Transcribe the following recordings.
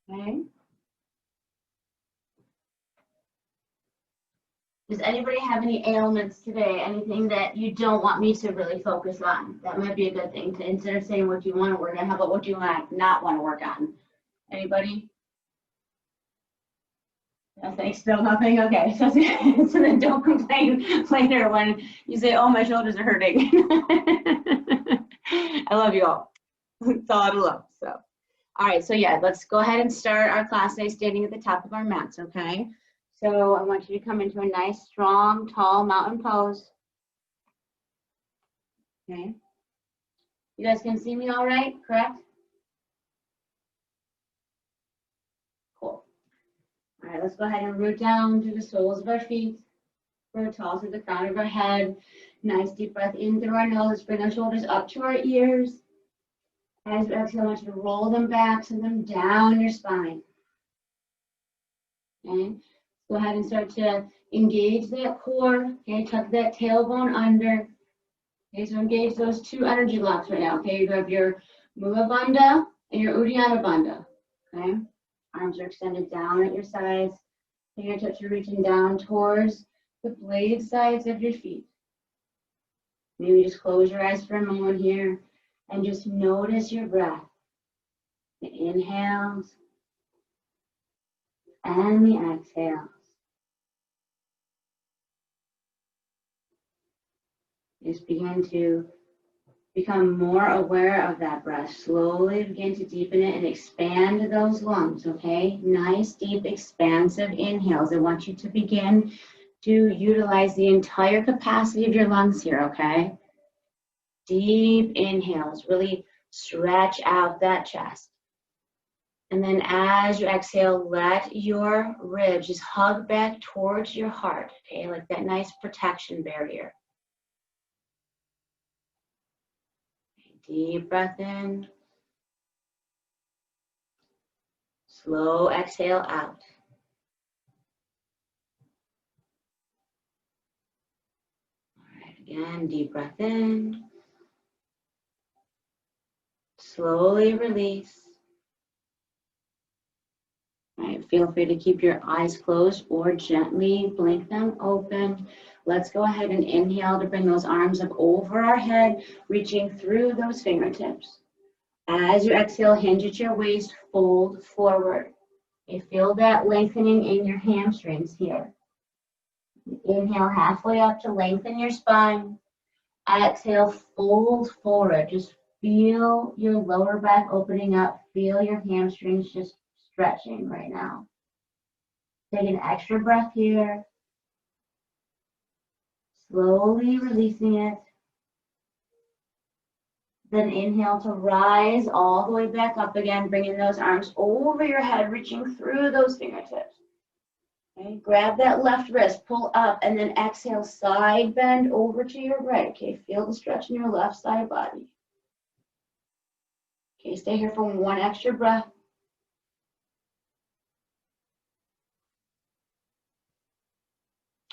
Okay. Does anybody have any ailments today? Anything that you don't want me to really focus on? That might be a good thing to, instead of saying what you want to work on, how about what do you not want to work on? Anybody? Nothing, still nothing? Okay, so then don't complain later when you say, oh, my shoulders are hurting. I love you all. It's all out of love, so. All right, so yeah, let's go ahead and start our class today standing at the top of our mats, okay? So I want you to come into a nice, strong, tall mountain pose. Okay. You guys can see me all right, correct? Cool. All right, let's go ahead and root down to the soles of our feet. Root tall to the crown of our head. Nice deep breath in through our nose. Bring our shoulders up to our ears. As we exhale, I want you to roll them back, send them down your spine. Okay. Go ahead and start to engage that core. Okay, tuck that tailbone under. Okay, so engage those two energy blocks right now. Okay, you have your Mula Bandha and your Uddiyana Bandha. Okay, arms are extended down at your sides. Fingertips are reaching down towards the blade sides of your feet. Maybe just close your eyes for a moment here and just notice your breath. The inhales and the exhales. Just begin to become more aware of that breath. Slowly begin to deepen it and expand those lungs, okay? Nice, deep, expansive inhales. I want you to begin to utilize the entire capacity of your lungs here, okay? Deep inhales. Really stretch out that chest. And then as you exhale, let your ribs just hug back towards your heart, okay? Like that nice protection barrier. Deep breath in. Slow exhale out. All right, again, deep breath in. Slowly release. All right, feel free to keep your eyes closed or gently blink them open. Let's go ahead and inhale to bring those arms up over our head, reaching through those fingertips. As you exhale, hinge at your waist, fold forward. You feel that lengthening in your hamstrings here. Inhale halfway up to lengthen your spine. Exhale, fold forward. Just feel your lower back opening up. Feel your hamstrings just stretching right now. Take an extra breath here. Slowly releasing it. Then inhale to rise all the way back up again, bringing those arms over your head, reaching through those fingertips. Okay, grab that left wrist, pull up, and then exhale, side bend over to your right. Okay, feel the stretch in your left side body. Okay, stay here for one extra breath.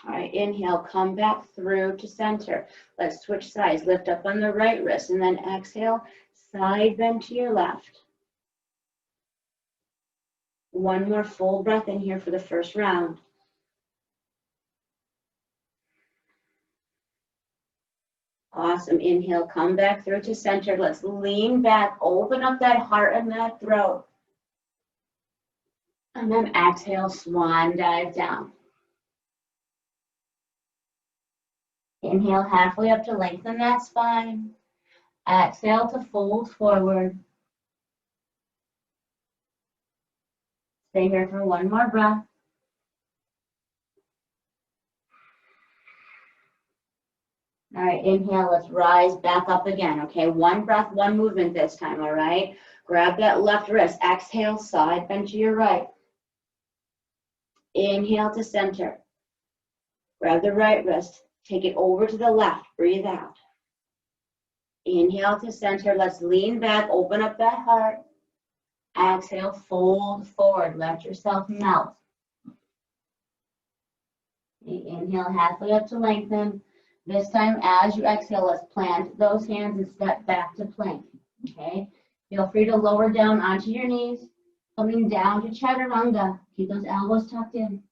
All right, inhale, come back through to center. Let's switch sides. Lift up on the right wrist, and then exhale, side bend to your left. One more full breath in here for the first round. Awesome. Inhale, come back through to center. Let's lean back, open up that heart and that throat. And then exhale, swan dive down. Inhale halfway up to lengthen that spine. Exhale to fold forward. Stay here for one more breath. All right, inhale, let's rise back up again, okay? One breath, one movement this time, all right? Grab that left wrist. Exhale, side bend to your right. Inhale to center. Grab the right wrist. Take it over to the left. Breathe out. Inhale to center. Let's lean back. Open up that heart. Exhale, fold forward. Let yourself melt. Inhale, halfway up to lengthen. This time, as you exhale, let's plant those hands and step back to plank. Okay? Feel free to lower down onto your knees. Coming down to chaturanga. Keep those elbows tucked in.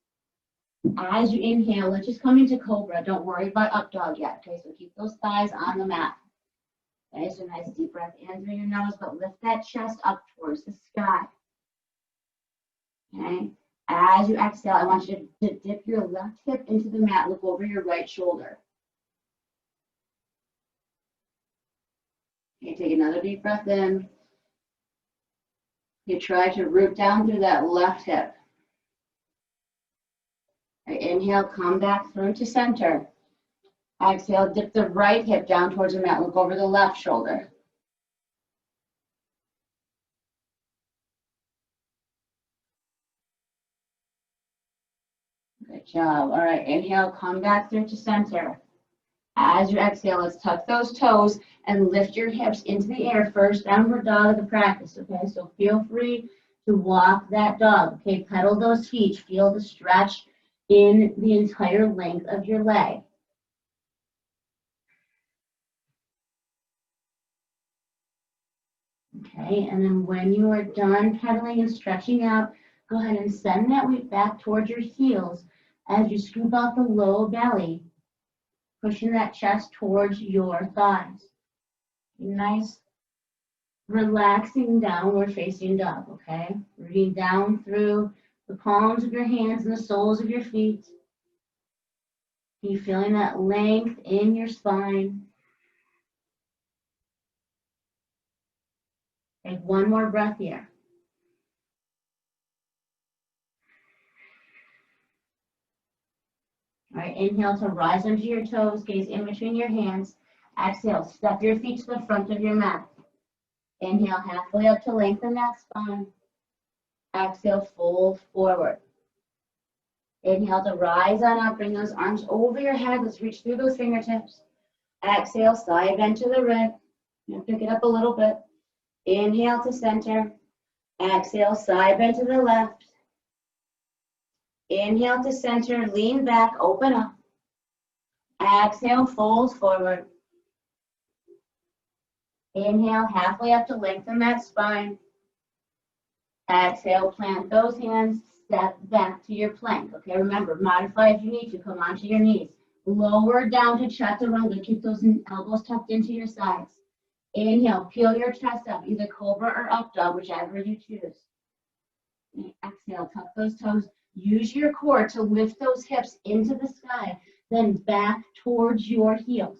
As you inhale, let's just come into cobra. Don't worry about up dog yet. Okay, so keep those thighs on the mat. Okay, so nice deep breath in through your nose, but lift that chest up towards the sky. Okay, as you exhale, I want you to dip your left hip into the mat. Look over your right shoulder. Okay, take another deep breath in. You try to root down through that left hip. Okay, inhale, come back through to center. Exhale, dip the right hip down towards the mat. Look over the left shoulder. Good job. All right, inhale, come back through to center. As you exhale, let's tuck those toes and lift your hips into the air. First downward dog of the practice, okay? So feel free to walk that dog, okay? Pedal those feet. Feel the stretch in the entire length of your leg. Okay, and then when you are done pedaling and stretching out, go ahead and send that weight back towards your heels as you scoop out the low belly, pushing that chest towards your thighs. Nice, relaxing downward facing dog, okay? Rooting down through the palms of your hands and the soles of your feet. Are you feeling that length in your spine? Take one more breath here. All right, inhale to rise onto your toes, gaze in between your hands. Exhale, step your feet to the front of your mat. Inhale, halfway up to lengthen that spine. Exhale, fold forward. Inhale to rise on up, bring those arms over your head. Let's reach through those fingertips. Exhale, side bend to the right. Pick it up a little bit. Inhale to center. Exhale, side bend to the left. Inhale to center, lean back, open up. Exhale, fold forward. Inhale, halfway up to lengthen that spine. Exhale, plant those hands, step back to your plank. Okay, remember, modify if you need to, come onto your knees. Lower down to chaturanga, keep those elbows tucked into your sides. Inhale, peel your chest up, either cobra or up dog, whichever you choose. And exhale, tuck those toes. Use your core to lift those hips into the sky, then back towards your heels.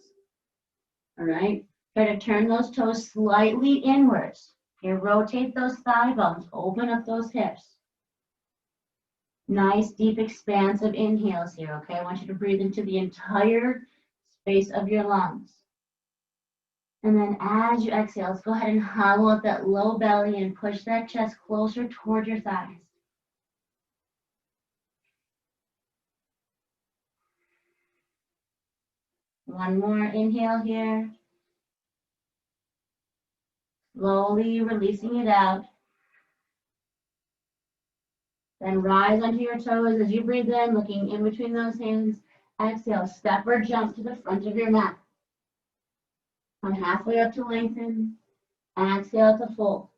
All right, try to turn those toes slightly inwards. Okay, rotate those thigh bones, open up those hips. Nice, deep, expansive inhales here, okay? I want you to breathe into the entire space of your lungs. And then as you exhale, let's go ahead and hollow out that low belly and push that chest closer toward your thighs. One more inhale here. Slowly releasing it out. Then rise onto your toes as you breathe in, looking in between those hands. Exhale, step or jump to the front of your mat. Come halfway up to lengthen. Exhale to fold.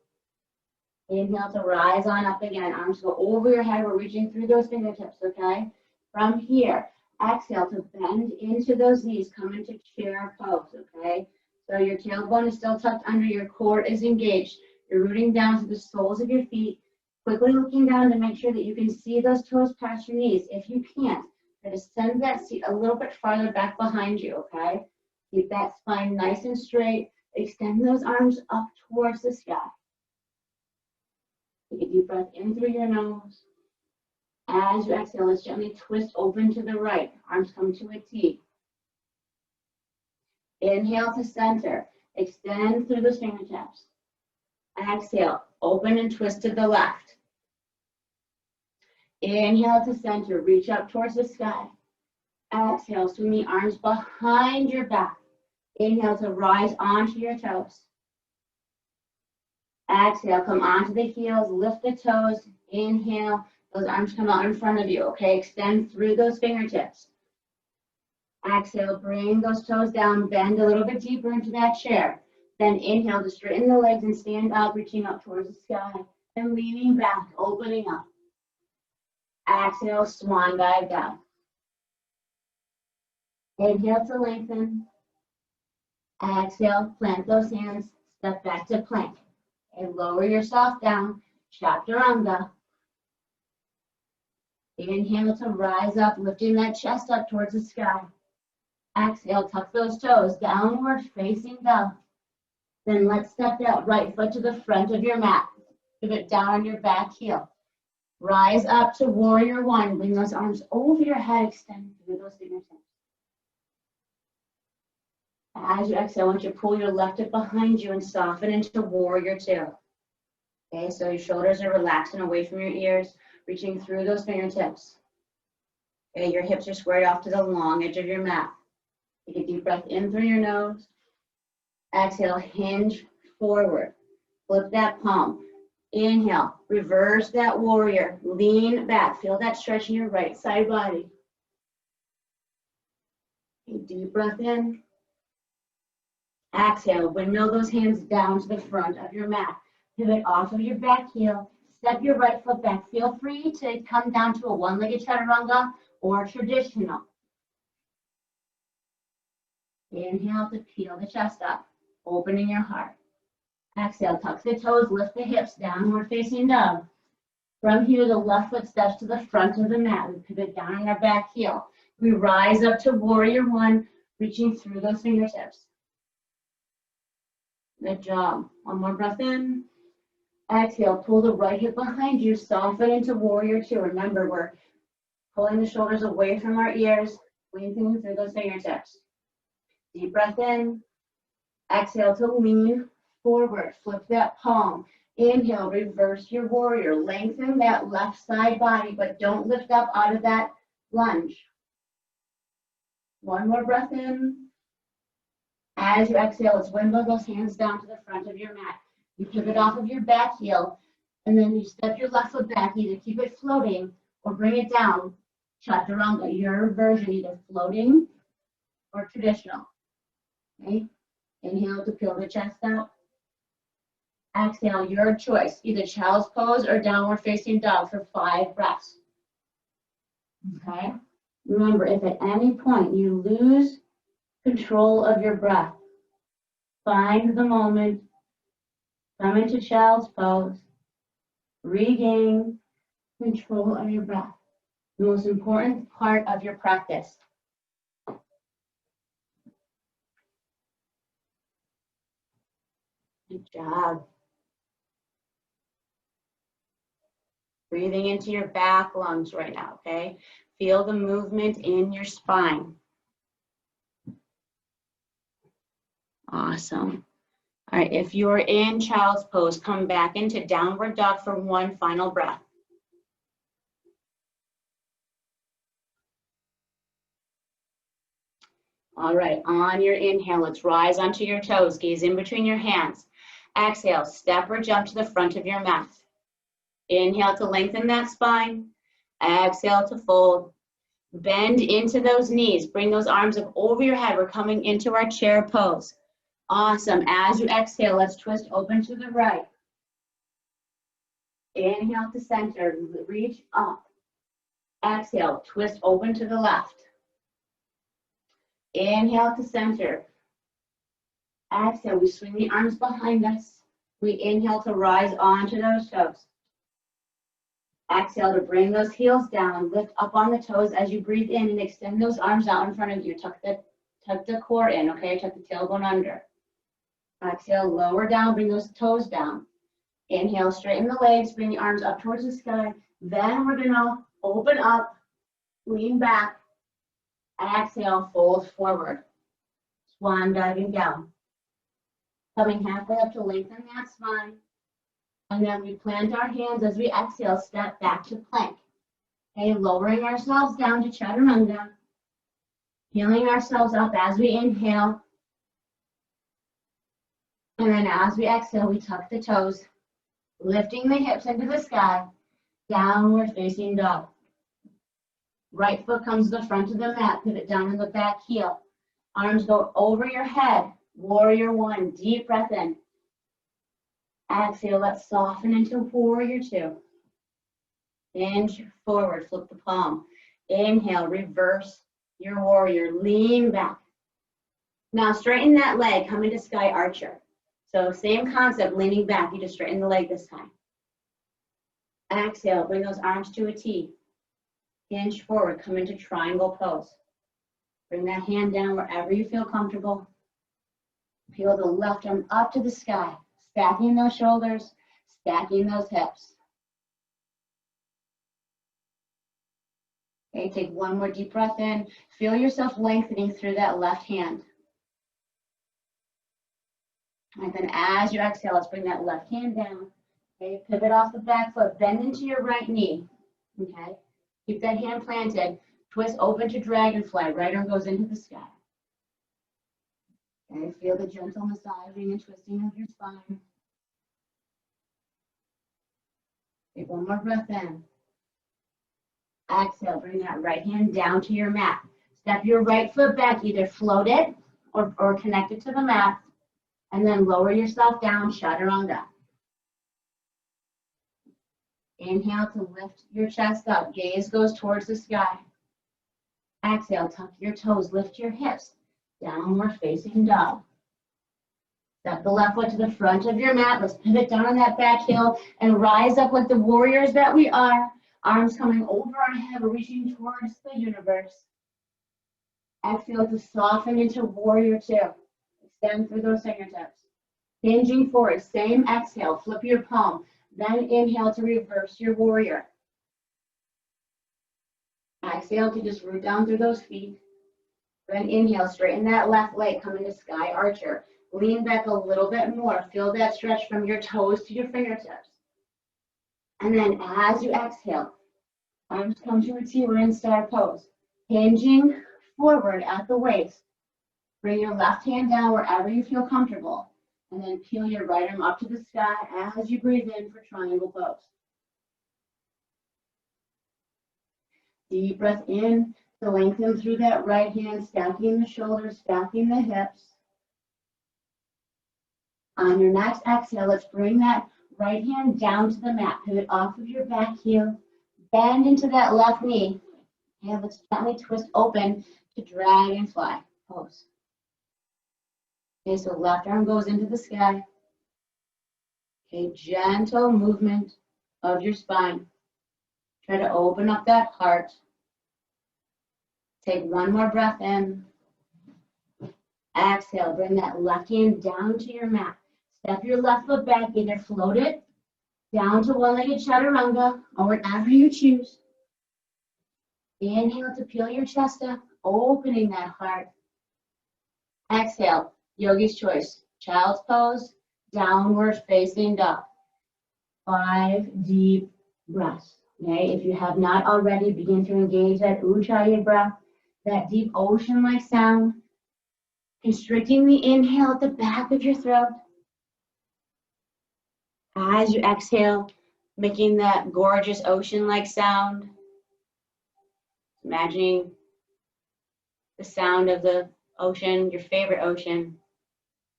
Inhale to rise on up again. Arms go over your head. We're reaching through those fingertips, okay? From here, exhale to bend into those knees. Come into chair pose, okay? So your tailbone is still tucked under. Your core is engaged. You're rooting down to the soles of your feet. Quickly looking down to make sure that you can see those toes past your knees. If you can't, try to send that seat a little bit farther back behind you, okay? Keep that spine nice and straight. Extend those arms up towards the sky. Take a deep breath in through your nose. As you exhale, let's gently twist open to the right. Arms come to a T. Inhale to center. Extend through the fingertips. Exhale, open and twist to the left. Inhale to center. Reach up towards the sky. Exhale, swing the arms behind your back. Inhale to rise onto your toes. Exhale, come onto the heels, lift the toes. Inhale, those arms come out in front of you, okay? Extend through those fingertips. Exhale, bring those toes down, bend a little bit deeper into that chair. Then inhale to straighten the legs and stand up, reaching up towards the sky. And leaning back, opening up. Exhale, swan dive down. Inhale to lengthen. Exhale, plant those hands, step back to plank. And lower yourself down, chaturanga. Inhale to rise up, lifting that chest up towards the sky. Exhale, tuck those toes, downward facing dog. Then let's step that right foot to the front of your mat. Pivot down on your back heel. Rise up to warrior one. Bring those arms over your head, extend through those fingertips. As you exhale, I want you to pull your left hip behind you and soften into warrior two. Okay, so your shoulders are relaxing away from your ears, reaching through those fingertips. Okay, your hips are squared off to the long edge of your mat. Take a deep breath in through your nose. Exhale, hinge forward. Flip that palm. Inhale, reverse that warrior. Lean back. Feel that stretch in your right side body. Okay, deep breath in. Exhale, windmill those hands down to the front of your mat. Pivot off of your back heel. Step your right foot back. Feel free to come down to a one-legged chaturanga or traditional. Inhale to peel the chest up, opening your heart. Exhale, tuck the toes, lift the hips, downward facing dog. From here, the left foot steps to the front of the mat. We pivot down on our back heel. We rise up to warrior one, reaching through those fingertips. Good job. One more breath in. Exhale, pull the right hip behind you, soften into warrior two. Remember, we're pulling the shoulders away from our ears, lengthening through those fingertips. Deep breath in. Exhale to lean forward. Flip that palm. Inhale, reverse your warrior. Lengthen that left side body, but don't lift up out of that lunge. One more breath in. As you exhale, let's windmill those hands down to the front of your mat. You pivot off of your back heel, and then you step your left foot back, either keep it floating or bring it down. Chaturanga, your version, either floating or traditional. Okay? Inhale to peel the chest out. Exhale, your choice, either child's pose or downward facing dog for 5 breaths. Okay? Remember, if at any point you lose control of your breath, find the moment, come into child's pose, regain control of your breath. The most important part of your practice. Good job. Breathing into your back lungs right now, okay? Feel the movement in your spine. Awesome. All right, if you're in child's pose, come back into downward dog for one final breath. All right, on your inhale, let's rise onto your toes, gaze in between your hands. Exhale, step or jump to the front of your mat. Inhale to lengthen that spine. Exhale to fold. Bend into those knees. Bring those arms up over your head. We're coming into our chair pose. Awesome. As you exhale, let's twist open to the right. Inhale to center. Reach up. Exhale, twist open to the left. Inhale to center. Exhale, we swing the arms behind us. We inhale to rise onto those toes. Exhale to bring those heels down. Lift up on the toes as you breathe in and extend those arms out in front of you. Tuck the core in, okay? Tuck the tailbone under. Exhale, lower down, bring those toes down. Inhale, straighten the legs, bring the arms up towards the sky. Then we're gonna open up, lean back. Exhale, fold forward. Swan diving down. Coming halfway up to lengthen that spine. And then we plant our hands as we exhale, step back to plank. Okay, lowering ourselves down to chaturanga. Healing ourselves up as we inhale. And then as we exhale, we tuck the toes, lifting the hips into the sky, downward facing dog. Right foot comes to the front of the mat, pivot down on the back heel. Arms go over your head, warrior one, deep breath in. Exhale, let's soften into warrior two. Hinge forward, flip the palm. Inhale, reverse your warrior, lean back. Now straighten that leg, come into sky archer. So same concept, leaning back, you just straighten the leg this time. Exhale, bring those arms to a T. Hinge forward, come into triangle pose. Bring that hand down wherever you feel comfortable. Peel the left arm up to the sky, stacking those shoulders, stacking those hips. Okay, take one more deep breath in. Feel yourself lengthening through that left hand. And then as you exhale, let's bring that left hand down. Okay, pivot off the back foot, bend into your right knee. Okay, keep that hand planted. Twist open to dragonfly. Right arm goes into the sky. Okay, feel the gentle massaging and twisting of your spine. Take one more breath in. Exhale, bring that right hand down to your mat. Step your right foot back, either float it or connect it to the mat. And then lower yourself down, chaturanga. Inhale to lift your chest up. Gaze goes towards the sky. Exhale, tuck your toes, lift your hips. Downward facing dog. Step the left foot to the front of your mat. Let's pivot down on that back heel and rise up like the warriors that we are. Arms coming over our head, reaching towards the universe. Exhale to soften into warrior two. Extend through those fingertips. Hinging forward, same exhale, flip your palm. Then inhale to reverse your warrior. Exhale to just root down through those feet. Then inhale, straighten that left leg, come into sky archer. Lean back a little bit more. Feel that stretch from your toes to your fingertips. And then as you exhale, arms come to a T, we're in star pose. Hinging forward at the waist. Bring your left hand down wherever you feel comfortable. And then peel your right arm up to the sky as you breathe in for triangle pose. Deep breath in to lengthen through that right hand, stacking the shoulders, stacking the hips. On your next exhale, let's bring that right hand down to the mat. Pivot off of your back heel. Bend into that left knee. And let's gently twist open to dragonfly pose. Okay, so left arm goes into the sky. Okay, gentle movement of your spine. Try to open up that heart. Take one more breath in. Exhale, bring that left hand down to your mat. Step your left foot back, either float it down to one-legged chaturanga or whatever you choose. Inhale to peel your chest up, opening that heart. Exhale, yogi's choice. Child's pose, downward facing dog. 5 deep breaths. Okay, if you have not already, begin to engage that ujjayi breath, that deep ocean-like sound, constricting the inhale at the back of your throat. As you exhale, making that gorgeous ocean-like sound, imagining the sound of the ocean, your favorite ocean,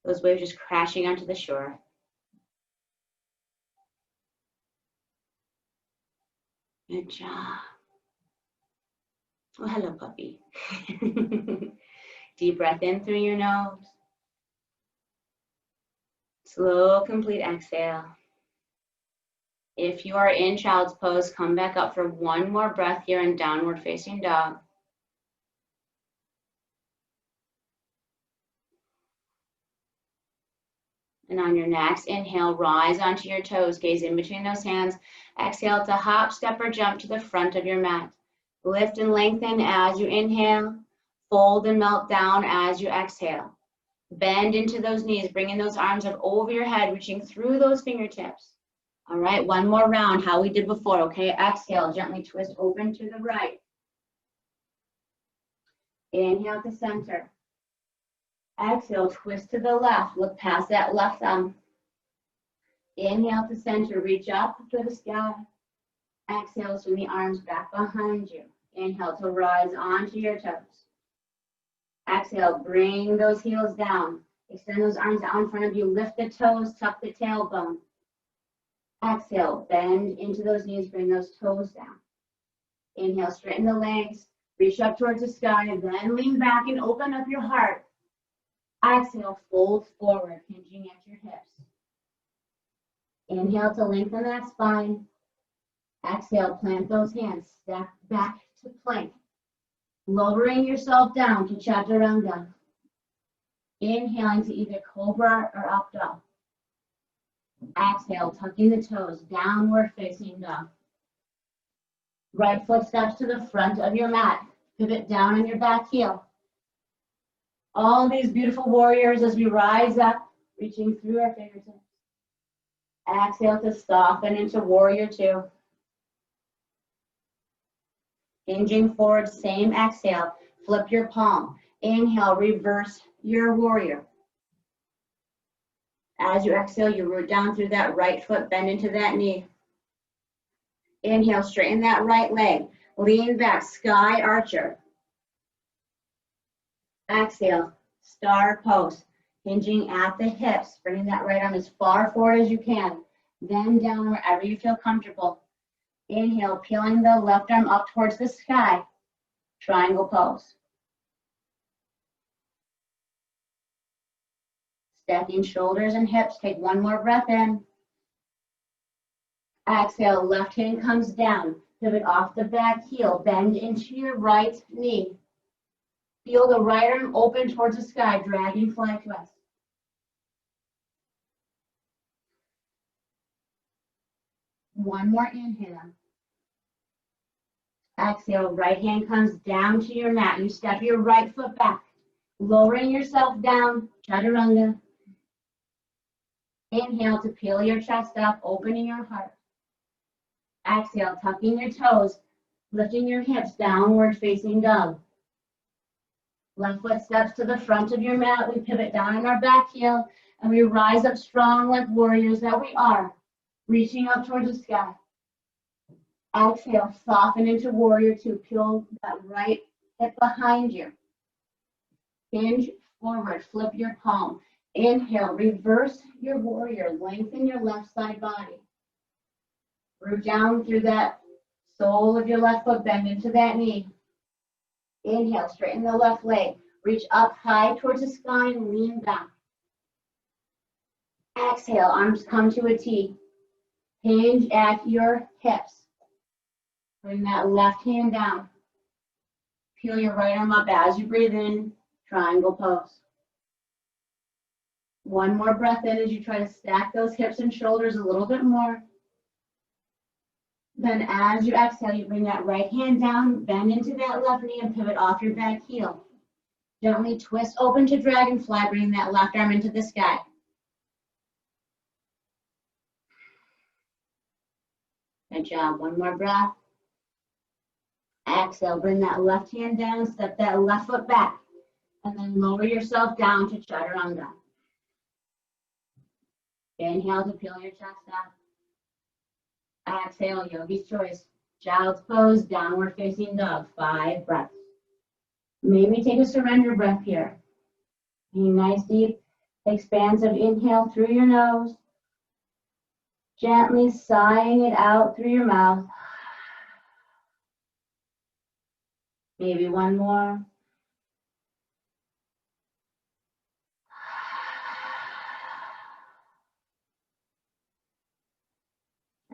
those waves just crashing onto the shore. Good job. Oh, hello, puppy. Deep breath in through your nose. Slow, complete exhale. If you are in child's pose, come back up for one more breath here in downward facing dog. And on your next inhale, rise onto your toes, gaze in between those hands. Exhale to hop, step, or jump to the front of your mat. Lift and lengthen as you inhale. Fold and melt down as you exhale. Bend into those knees, bringing those arms up over your head, reaching through those fingertips. All right, one more round, how we did before, okay? Exhale, gently twist open to the right. Inhale to center. Exhale, twist to the left, look past that left thumb. Inhale to center, reach up to the sky. Exhale, swing the arms back behind you. Inhale to rise onto your toes. Exhale, bring those heels down. Extend those arms out in front of you. Lift the toes, tuck the tailbone. Exhale, bend into those knees, bring those toes down. Inhale, straighten the legs, reach up towards the sky, then lean back and open up your heart. Exhale, fold forward, hinging at your hips. Inhale to lengthen that spine. Exhale, plant those hands, step back to plank. Lowering yourself down to chaturanga. Inhaling to either cobra or up dog. Exhale, tucking the toes, downward facing dog. Right foot steps to the front of your mat. Pivot down on your back heel. All these beautiful warriors as we rise up, reaching through our fingertips. Exhale to soften into warrior two. Hinging forward, same exhale. Flip your palm. Inhale, reverse your warrior. As you exhale, you root down through that right foot, bend into that knee. Inhale, straighten that right leg. Lean back, sky archer. Exhale, star pose. Hinging at the hips, bringing that right arm as far forward as you can. Then down wherever you feel comfortable. Inhale, peeling the left arm up towards the sky. Triangle pose. Stacking shoulders and hips. Take one more breath in. Exhale, left hand comes down. Pivot off the back heel. Bend into your right knee. Feel the right arm open towards the sky. Dragonfly twist. One more inhale. Exhale, right hand comes down to your mat. You step your right foot back. Lowering yourself down, chaturanga. Inhale to peel your chest up, opening your heart. Exhale, tucking your toes, lifting your hips, downward facing dog. Left foot steps to the front of your mat. We pivot down on our back heel, and we rise up strong like warriors that we are, reaching up towards the sky. Exhale, soften into warrior two. Peel that right hip behind you. Hinge forward, flip your palm. Inhale, reverse your warrior. Lengthen your left side body. Root down through that sole of your left foot, bend into that knee. Inhale, straighten the left leg. Reach up high towards the sky and lean back. Exhale, arms come to a T. Hinge at your hips. Bring that left hand down. Peel your right arm up as you breathe in, triangle pose. One more breath in as you try to stack those hips and shoulders a little bit more. Then as you exhale, you bring that right hand down, bend into that left knee and pivot off your back heel. Gently twist open to dragonfly, bring that left arm into the sky. Good job. One more breath. Exhale, bring that left hand down, step that left foot back, and then lower yourself down to chaturanga. Inhale to peel your chest up. Exhale, yogi's choice. Child's pose, downward facing dog. 5 breaths. Maybe take a surrender breath here. A nice deep, expansive inhale through your nose. Gently sighing it out through your mouth. Maybe one more.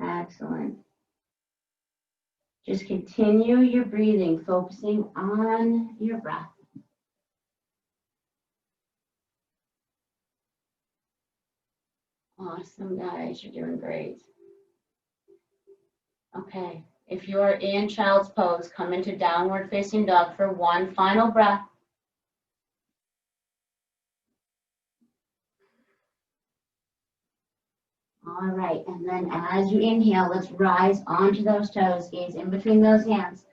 Excellent. Just continue your breathing, focusing on your breath. Awesome, guys. You're doing great. Okay. If you're in child's pose, come into downward facing dog for one final breath. All right, and then as you inhale, let's rise onto those toes, gaze in between those hands.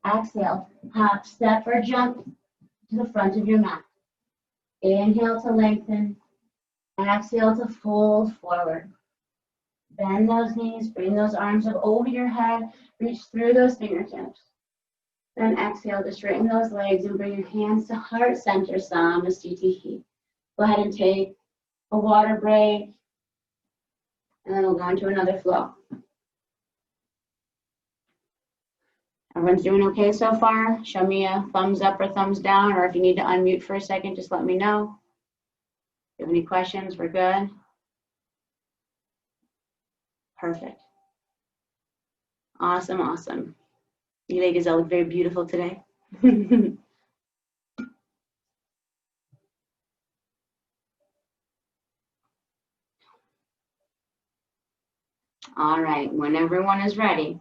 Exhale, hop, step, or jump to the front of your mat. Inhale to lengthen. Exhale to fold forward. Bend those knees, bring those arms up over your head, reach through those fingertips. Then exhale to straighten those legs and bring your hands to heart center, Namaste. Go ahead and take a water break. And then we'll go into another flow. Everyone's doing okay so far? Show me a thumbs up or thumbs down, or if you need to unmute for a second, just let me know. If you have any questions, we're good. Perfect. Awesome, awesome. You ladies all look very beautiful today. All right, when everyone is ready,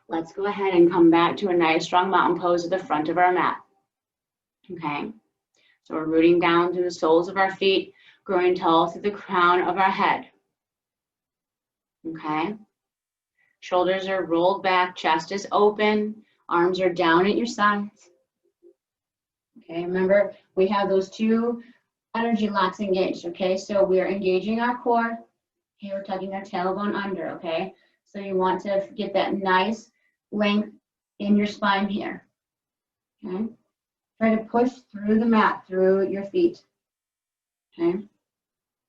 let's go ahead and come back to a nice strong mountain pose at the front of our mat. Okay, so we're rooting down through the soles of our feet, growing tall through the crown of our head. Okay, shoulders are rolled back, chest is open, arms are down at your sides. Okay, remember we have those two energy locks engaged. Okay, so we are engaging our core. Okay, we're tucking our tailbone under. Okay, so you want to get that nice length in your spine here. Okay, try to push through the mat, through your feet. Okay,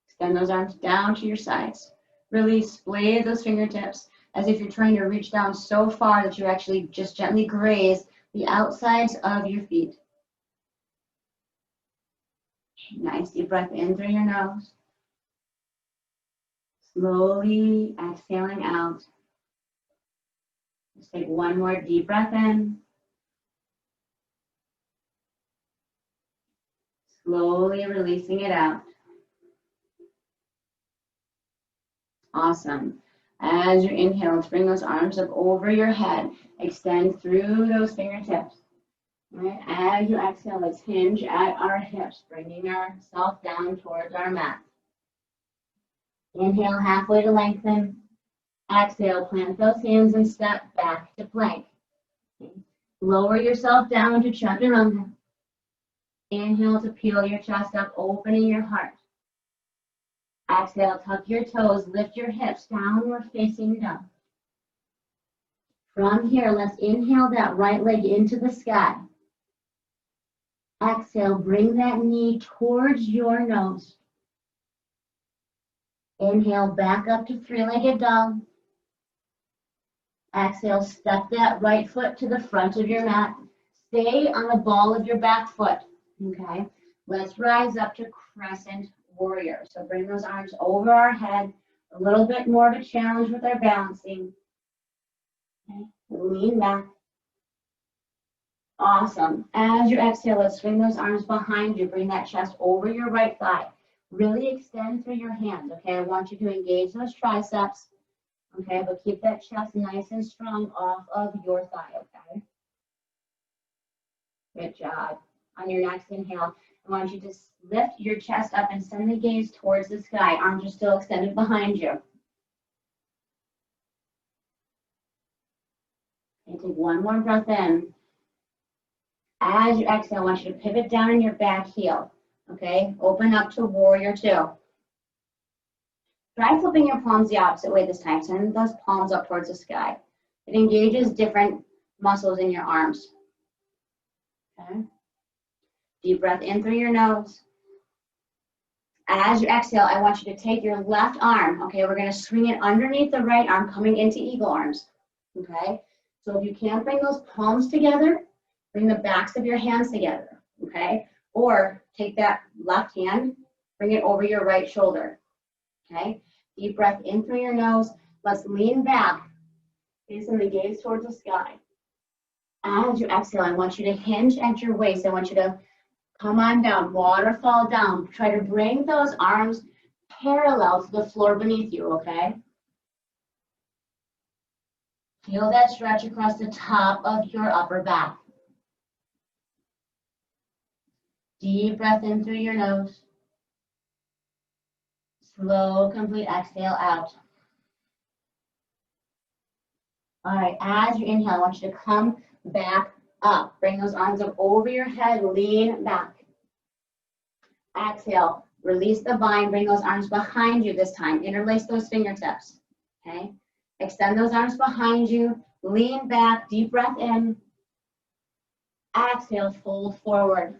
extend those arms down to your sides. Really splay those fingertips as if you're trying to reach down so far that you actually just gently graze the outsides of your feet. Nice deep breath in through your nose. Slowly exhaling out. Just take one more deep breath in. Slowly releasing it out. Awesome. As you inhale, let's bring those arms up over your head. Extend through those fingertips. All right. As you exhale, let's hinge at our hips, bringing ourselves down towards our mat. Inhale halfway to lengthen. Exhale, plant those hands and step back to plank. Lower yourself down to chaturanga. Inhale to peel your chest up, opening your heart. Exhale, tuck your toes, lift your hips, downward facing dog. From here, let's inhale that right leg into the sky. Exhale, bring that knee towards your nose. Inhale, back up to three-legged dog. Exhale, step that right foot to the front of your mat. Stay on the ball of your back foot, okay? Let's rise up to crescent warrior. So bring those arms over our head, a little bit more of a challenge with our balancing. Okay. Lean back. Awesome. As you exhale, let's swing those arms behind you. Bring that chest over your right thigh. Really extend through your hands, okay? I want you to engage those triceps, okay? But keep that chest nice and strong off of your thigh, okay? Good job. On your next inhale, I want you to lift your chest up and send the gaze towards the sky. Arms are still extended behind you. Okay, take one more breath in. As you exhale, I want you to pivot down in your back heel. Okay, open up to warrior two. Try flipping your palms the opposite way this time. Send those palms up towards the sky. It engages different muscles in your arms. Okay. Deep breath in through your nose. As you exhale, I want you to take your left arm. Okay, we're going to swing it underneath the right arm, coming into eagle arms. Okay, so if you can't bring those palms together, bring the backs of your hands together. Okay, or take that left hand, bring it over your right shoulder. Okay, deep breath in through your nose. Let's lean back, facing the gaze towards the sky. As you exhale, I want you to hinge at your waist. I want you to come on down, waterfall down. Try to bring those arms parallel to the floor beneath you, okay? Feel that stretch across the top of your upper back. Deep breath in through your nose. Slow, complete exhale out. All right, as you inhale, I want you to come back up. Bring those arms up over your head, lean back. Exhale, release the bind, bring those arms behind you this time. Interlace those fingertips, okay? Extend those arms behind you, lean back, deep breath in. Exhale, fold forward,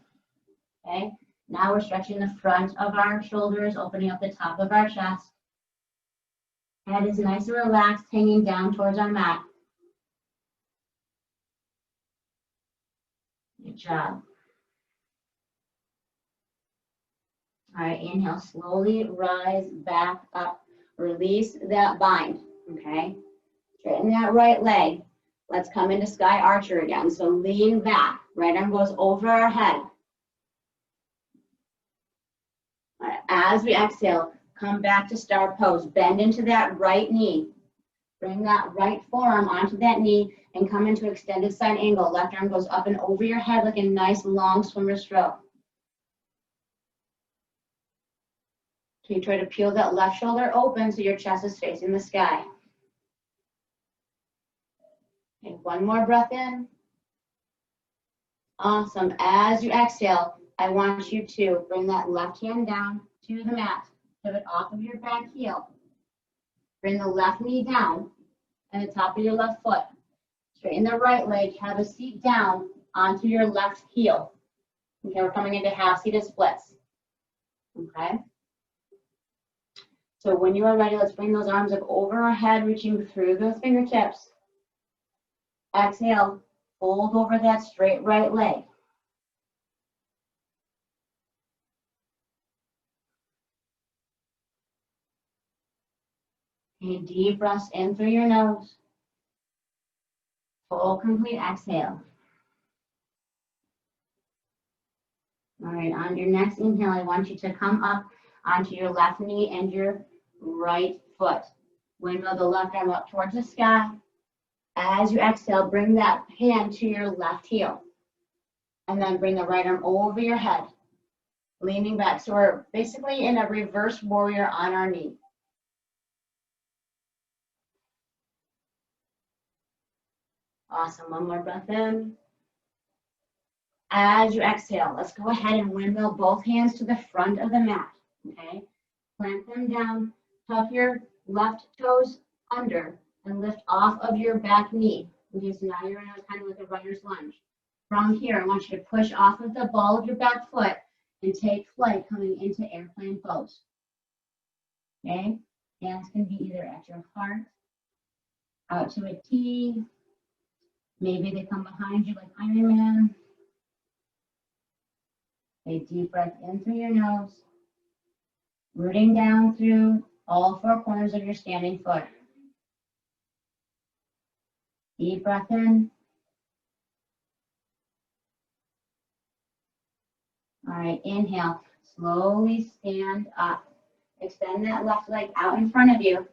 okay? Now we're stretching the front of our shoulders, opening up the top of our chest. Head is nice and relaxed, hanging down towards our mat. Good job. All right, inhale, slowly rise back up. Release that bind, okay? Straighten that right leg. Let's come into sky archer again. So lean back, right arm goes over our head. All right, as we exhale, come back to star pose. Bend into that right knee. Bring that right forearm onto that knee and come into extended side angle. Left arm goes up and over your head like a nice long swimmer stroke. So you try to peel that left shoulder open so your chest is facing the sky. Take one more breath in. Awesome. As you exhale, I want you to bring that left hand down to the mat. Pivot off of your back heel. Bring the left knee down and the top of your left foot. Straighten the right leg. Have a seat down onto your left heel. Okay, we're coming into half-seated splits. Okay. So when you are ready, let's bring those arms up over our head, reaching through those fingertips. Exhale, fold over that straight right leg. Okay, deep breaths in through your nose. Full, complete exhale. All right, on your next inhale, I want you to come up onto your left knee and your right foot. Windmill the left arm up towards the sky. As you exhale, bring that hand to your left heel. And then bring the right arm over your head, leaning back. So we're basically in a reverse warrior on our knee. Awesome, one more breath in. As you exhale, let's go ahead and windmill both hands to the front of the mat, okay? Plant them down, tuck your left toes under, and lift off of your back knee. Okay, so now you're in a kind of like a runner's lunge. From here, I want you to push off of the ball of your back foot and take flight coming into airplane pose. Okay, hands can be either at your heart, out to a T, maybe they come behind you like Iron Man. Take deep breath in through your nose, rooting down through all four corners of your standing foot. Deep breath in. All right, inhale. Slowly stand up. Extend that left leg out in front of you.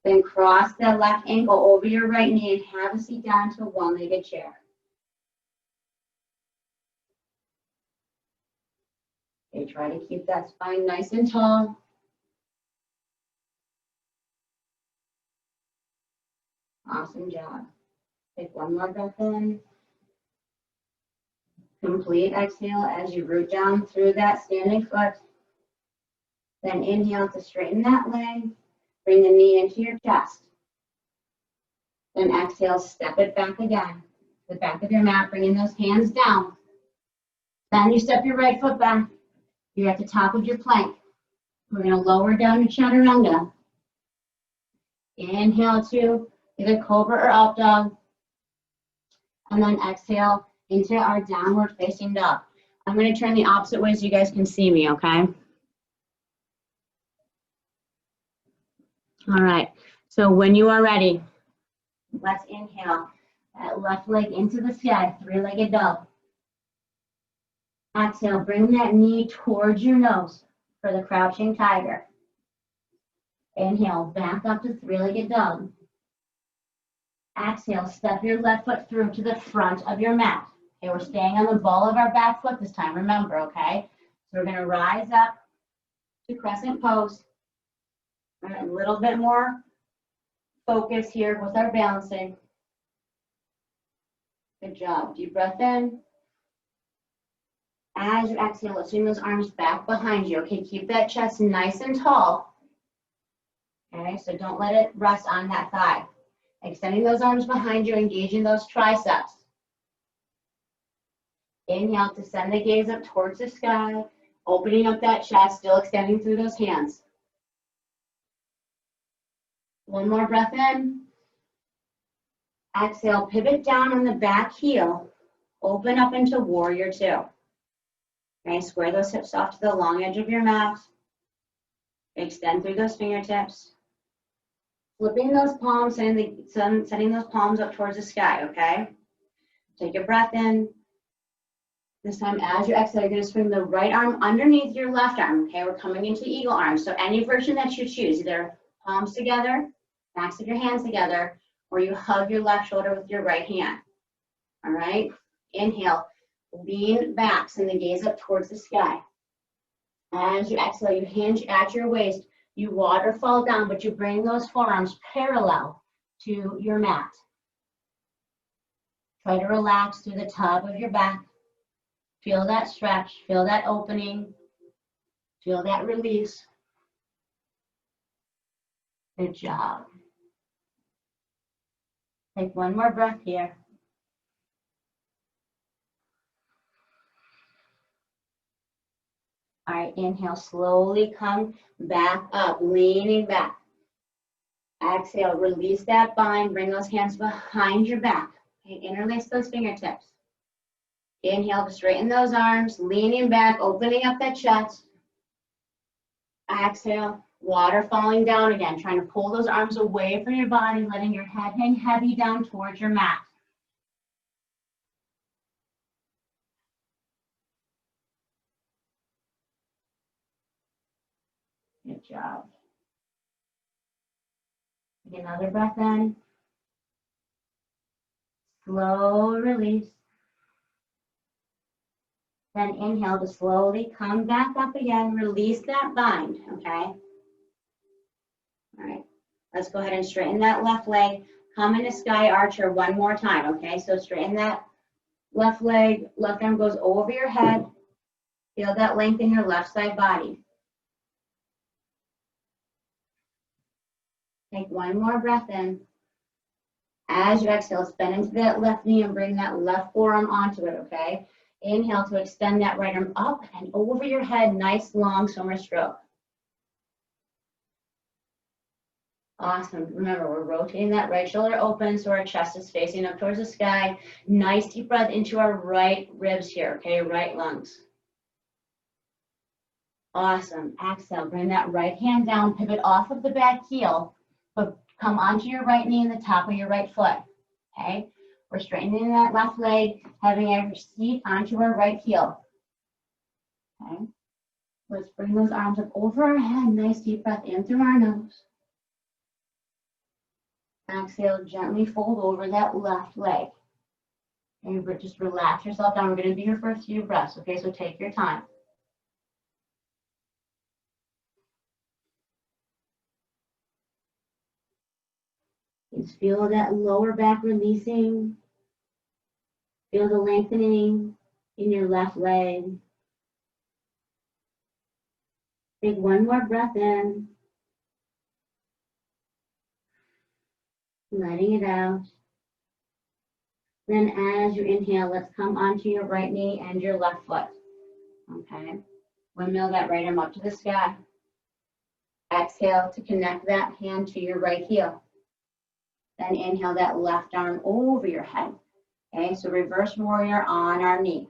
Then cross that left ankle over your right knee and have a seat down to a one-legged chair. Okay, try to keep that spine nice and tall. Awesome job. Take one more breath in. Complete exhale as you root down through that standing foot. Then inhale to straighten that leg. Bring the knee into your chest. Then exhale, step it back again. The back of your mat, bringing those hands down. Then you step your right foot back. You're at the top of your plank. We're going to lower down your chaturanga. Inhale to either cobra or up dog. And then exhale into our downward facing dog. I'm going to turn the opposite way so you guys can see me, okay? All right, so when you are ready, let's inhale that left leg into the sky, three-legged dog. Exhale, bring that knee towards your nose for the crouching tiger. Inhale, back up to three-legged dog. Exhale, step your left foot through to the front of your mat. Okay, we're staying on the ball of our back foot this time, remember, okay? So we're gonna rise up to crescent pose. A little bit more focus here with our balancing. Good job. Deep breath in. As you exhale, let's swing those arms back behind you. Okay, keep that chest nice and tall. Okay, so don't let it rest on that thigh. Extending those arms behind you, engaging those triceps. Inhale to send the gaze up towards the sky, opening up that chest, still extending through those hands. One more breath in. Exhale, pivot down on the back heel. Open up into warrior two. Okay, square those hips off to the long edge of your mat. Extend through those fingertips. Flipping those palms, sending those palms up towards the sky, okay? Take a breath in. This time, as you exhale, you're going to swing the right arm underneath your left arm, okay? We're coming into eagle arm. So any version that you choose, either palms together, backs of your hands together, or you hug your left shoulder with your right hand, all right? Inhale, lean back, send the gaze up towards the sky. As you exhale, you hinge at your waist, you waterfall down, but you bring those forearms parallel to your mat. Try to relax through the top of your back. Feel that stretch, feel that opening, feel that release. Good job. Take one more breath here. All right, inhale, slowly come back up, leaning back. Exhale, release that bind, bring those hands behind your back. Okay, interlace those fingertips. Inhale to straighten those arms, leaning back, opening up that chest. Exhale, water falling down again, trying to pull those arms away from your body, letting your head hang heavy down towards your mat. Good job. Take another breath in. Slow release. Then inhale to slowly come back up again. Release that bind, okay? All right. Let's go ahead and straighten that left leg. Come into sky archer one more time, okay? So straighten that left leg. Left arm goes over your head. Feel that length in your left side body. Take one more breath in. As you exhale, bend into that left knee and bring that left forearm onto it, okay? Inhale to extend that right arm up and over your head, nice long swimmer stroke. Awesome. Remember, we're rotating that right shoulder open so our chest is facing up towards the sky. Nice deep breath into our right ribs here, okay? Right lungs. Awesome. Exhale, bring that right hand down, pivot off of the back heel, but come onto your right knee and the top of your right foot, okay? We're straightening that left leg, having our seat onto our right heel, okay? Let's bring those arms up over our head, nice deep breath in through our nose. Exhale, gently fold over that left leg. And just relax yourself down. We're going to be here for a few breaths, okay? So take your time. Just feel that lower back releasing. Feel the lengthening in your left leg. Take one more breath in. Letting it out. Then as you inhale, let's come onto your right knee and your left foot. Okay. Windmill that right arm up to the sky. Exhale to connect that hand to your right heel. Then inhale that left arm over your head. Okay, so reverse warrior on our knee.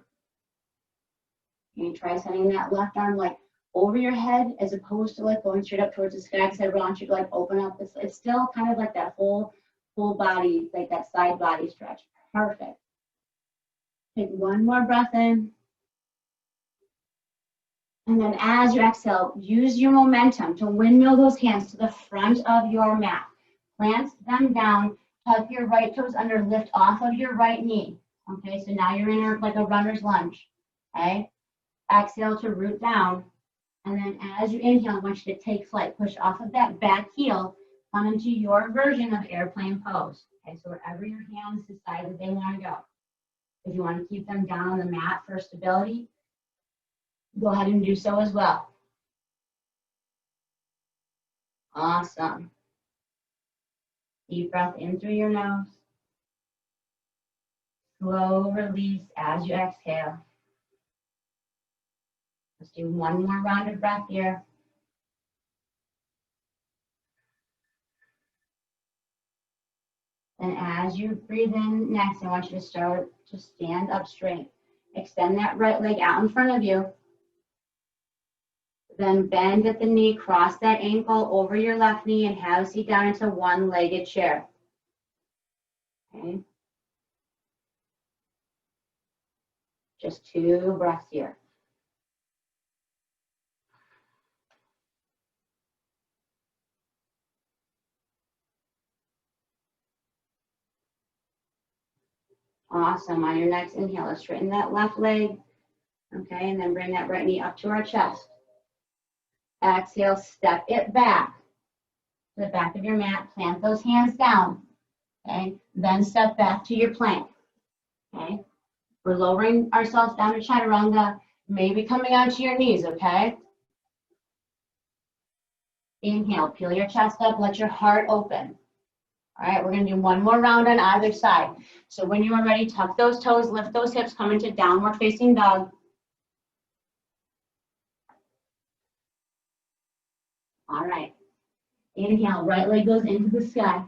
And try sending that left arm like over your head as opposed to like going straight up towards the sky, because I want you to like open up. It's still kind of like that whole body, like that side body stretch. Perfect. Take one more breath in. And then as you exhale, use your momentum to windmill those hands to the front of your mat. Plant them down, tuck your right toes under, lift off of your right knee. Okay, so now you're in like a runner's lunge. Okay, exhale to root down. And then as you inhale, I want you to take flight. Push off of that back heel, come into your version of airplane pose. Okay, so wherever your hands decide that they want to go. If you want to keep them down on the mat for stability, go ahead and do so as well. Awesome. Deep breath in through your nose. Slow release as you exhale. Let's do one more round of breath here. And as you breathe in next, I want you to start to stand up straight. Extend that right leg out in front of you. Then bend at the knee, cross that ankle over your left knee and have a seat down into one-legged chair. Okay. Just 2 breaths here. Awesome. On your next inhale, let's straighten that left leg. Okay, and then bring that right knee up to our chest. Exhale, step it back to the back of your mat. Plant those hands down. Okay, then step back to your plank. Okay, we're lowering ourselves down to chaturanga, maybe coming onto your knees. Okay. Inhale, peel your chest up, let your heart open. All right, we're going to do one more round on either side. So when you are ready, tuck those toes, lift those hips, come into downward facing dog. All right. Inhale, right leg goes into the sky.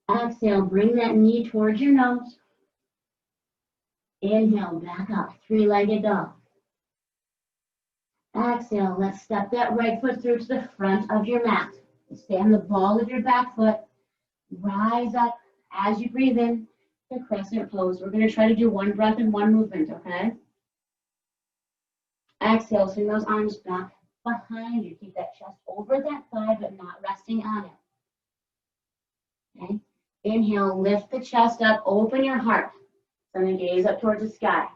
Exhale, bring that knee towards your nose. Inhale, back up, 3-legged dog. Exhale, let's step that right foot through to the front of your mat. Stay on the ball of your back foot. Rise up as you breathe in to crescent pose. We're going to try to do 1 breath and 1 movement, okay? Exhale, swing those arms back behind you. Keep that chest over that thigh, but not resting on it. Okay? Inhale, lift the chest up, open your heart. Send the gaze up towards the sky.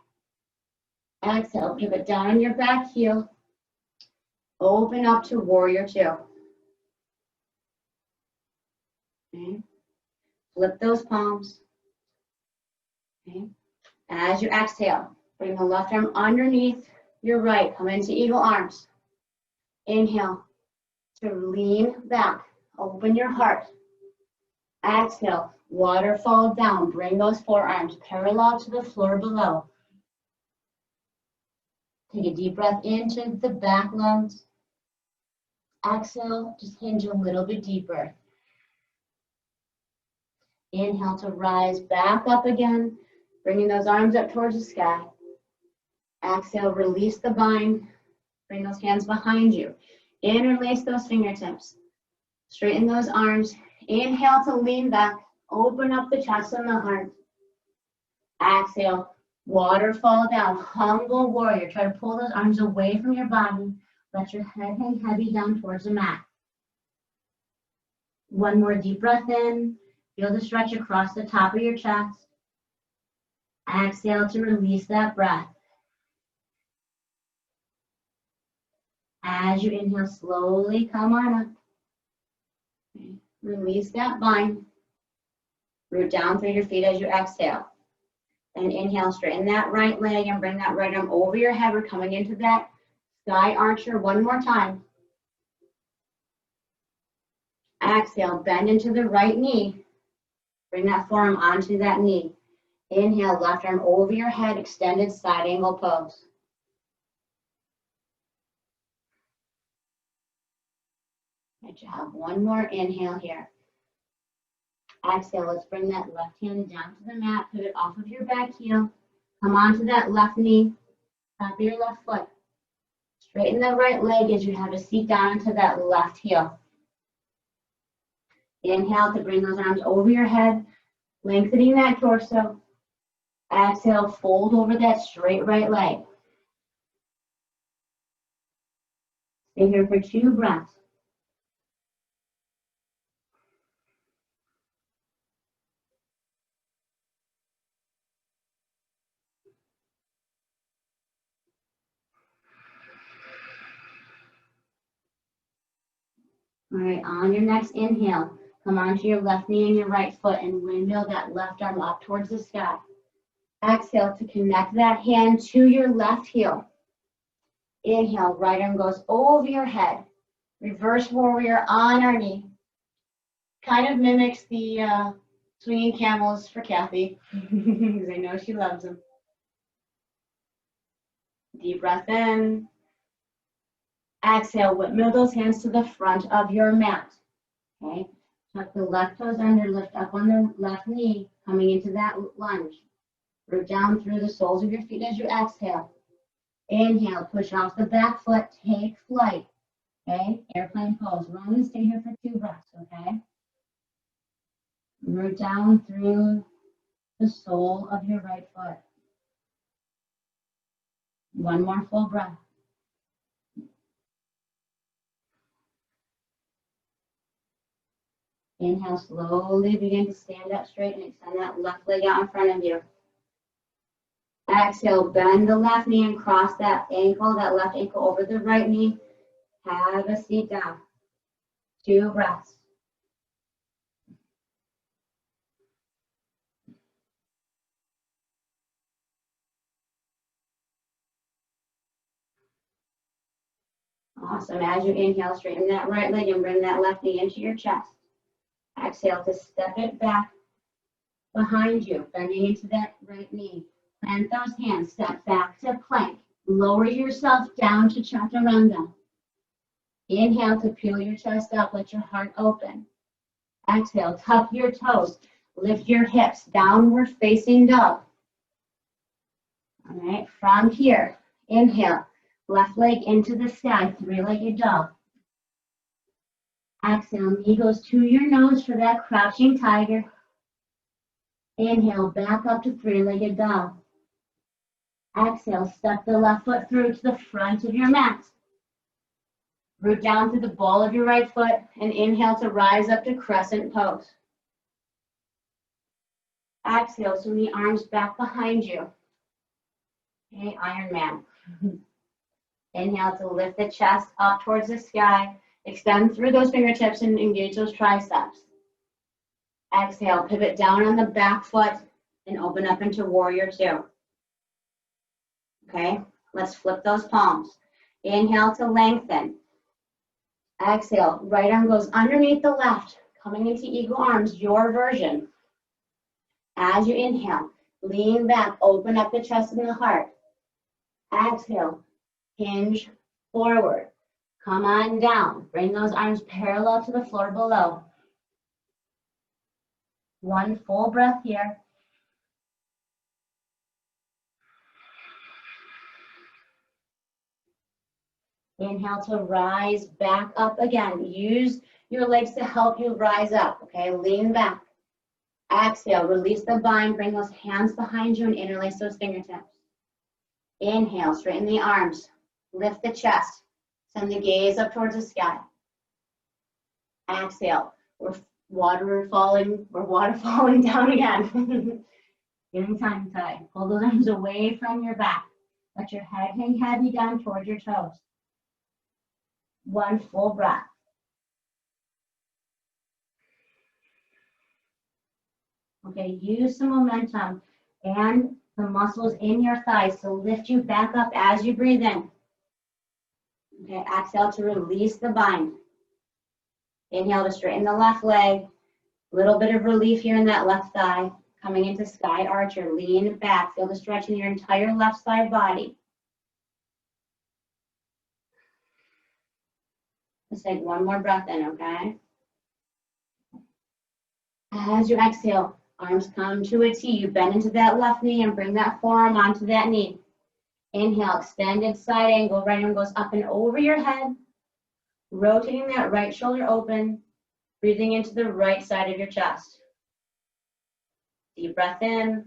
Exhale, pivot down on your back heel. Open up to warrior 2. Okay. Flip those palms. Okay. As you exhale, bring the left arm underneath your right. Come into eagle arms. Inhale to lean back. Open your heart. Exhale, waterfall down. Bring those forearms parallel to the floor below. Take a deep breath into the back lungs. Exhale, just hinge a little bit deeper. Inhale to rise back up again, bringing those arms up towards the sky. Exhale, release the bind. Bring those hands behind you. Interlace those fingertips. Straighten those arms. Inhale to lean back. Open up the chest and the heart. Exhale, waterfall down. Humble warrior. Try to pull those arms away from your body. Let your head hang heavy down towards the mat. 1 more deep breath in. Feel the stretch across the top of your chest. Exhale to release that breath. As you inhale, slowly come on up. Okay. Release that bind. Root down through your feet as you exhale. And inhale, straighten that right leg and bring that right arm over your head. We're coming into that sky archer 1 more time. Exhale, bend into the right knee. Bring that forearm onto that knee. Inhale, left arm over your head, extended side angle pose. Good job. 1 more inhale here. Exhale, let's bring that left hand down to the mat, pivot off of your back heel. Come onto that left knee, top of your left foot. Straighten the right leg as you have a seat down into that left heel. Inhale to bring those arms over your head, lengthening that torso. Exhale, fold over that straight right leg. Stay here for 2 breaths. All right, on your next inhale, come onto your left knee and your right foot and windmill that left arm up towards the sky. Exhale to connect that hand to your left heel. Inhale, right arm goes over your head. Reverse warrior on our knee. Kind of mimics the Swinging camels for Kathy, because I know she loves them. Deep breath in. Exhale, windmill those hands to the front of your mat. Okay, tuck the left toes under, lift up on the left knee, coming into that lunge. Root down through the soles of your feet as you exhale. Inhale, push off the back foot, take flight. Okay, airplane pose. We're only stay here for 2 breaths, okay? Root down through the sole of your right foot. 1 more full breath. Inhale, slowly begin to stand up straight and extend that left leg out in front of you. Exhale, bend the left knee and cross that ankle, that left ankle over the right knee. Have a seat down. 2 breaths. Awesome. As you inhale, straighten that right leg and bring that left knee into your chest. Exhale to step it back behind you, bending into that right knee. Plant those hands, step back to plank. Lower yourself down to chaturanga. Inhale to peel your chest up, let your heart open. Exhale, tuck your toes, lift your hips, downward facing dog. All right, from here, inhale, left leg into the sky, 3-legged dog. Exhale, knee goes to your nose for that crouching tiger. Inhale, back up to 3-legged dog. Exhale, step the left foot through to the front of your mat. Root down through the ball of your right foot and inhale to rise up to crescent pose. Exhale, swing the arms back behind you. Okay, Iron Man. Inhale to lift the chest up towards the sky. Extend through those fingertips and engage those triceps. Exhale, pivot down on the back foot and open up into Warrior 2. Okay, let's flip those palms. Inhale to lengthen. Exhale, right arm goes underneath the left, coming into Eagle Arms, your version. As you inhale, lean back, open up the chest and the heart. Exhale, hinge forward. Come on down. Bring those arms parallel to the floor below. 1 full breath here. Inhale to rise back up again. Use your legs to help you rise up, okay? Lean back. Exhale, release the bind. Bring those hands behind you and interlace those fingertips. Inhale, straighten the arms. Lift the chest. Send the gaze up towards the sky. Exhale. We're water falling down again. Getting tongue tied. Pull those arms away from your back. Let your head hang heavy down towards your toes. 1 full breath. Okay, use some momentum and the muscles in your thighs to lift you back up as you breathe in. Okay, exhale to release the bind. Inhale to straighten the left leg. A little bit of relief here in that left thigh. Coming into Sky Archer, lean back. Feel the stretch in your entire left side body. Let's take 1 more breath in, okay? As you exhale, arms come to a T. You bend into that left knee and bring that forearm onto that knee. Inhale, extended side angle. Right arm goes up and over your head. Rotating that right shoulder open. Breathing into the right side of your chest. Deep breath in.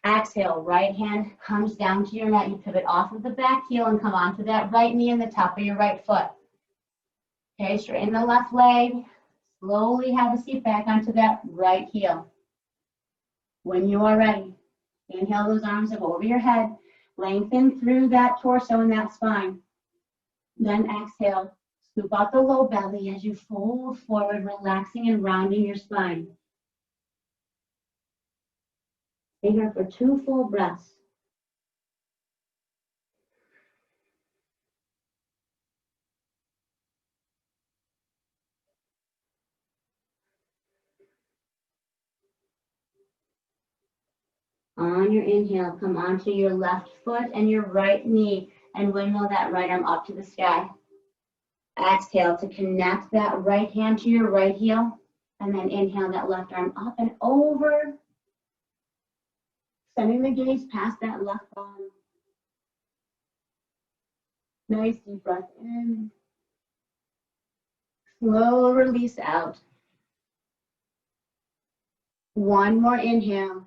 Exhale, right hand comes down to your mat. You pivot off of the back heel and come onto that right knee and the top of your right foot. Okay, straighten the left leg. Slowly have a seat back onto that right heel. When you are ready, inhale those arms up over your head. Lengthen through that torso and that spine. Then exhale, scoop out the low belly as you fold forward, relaxing and rounding your spine. Stay here for 2 full breaths. On your inhale, come onto your left foot and your right knee and windmill that right arm up to the sky. Exhale to connect that right hand to your right heel, and then inhale that left arm up and over, sending the gaze past that left arm. Nice deep breath in. Slow release out. One more inhale.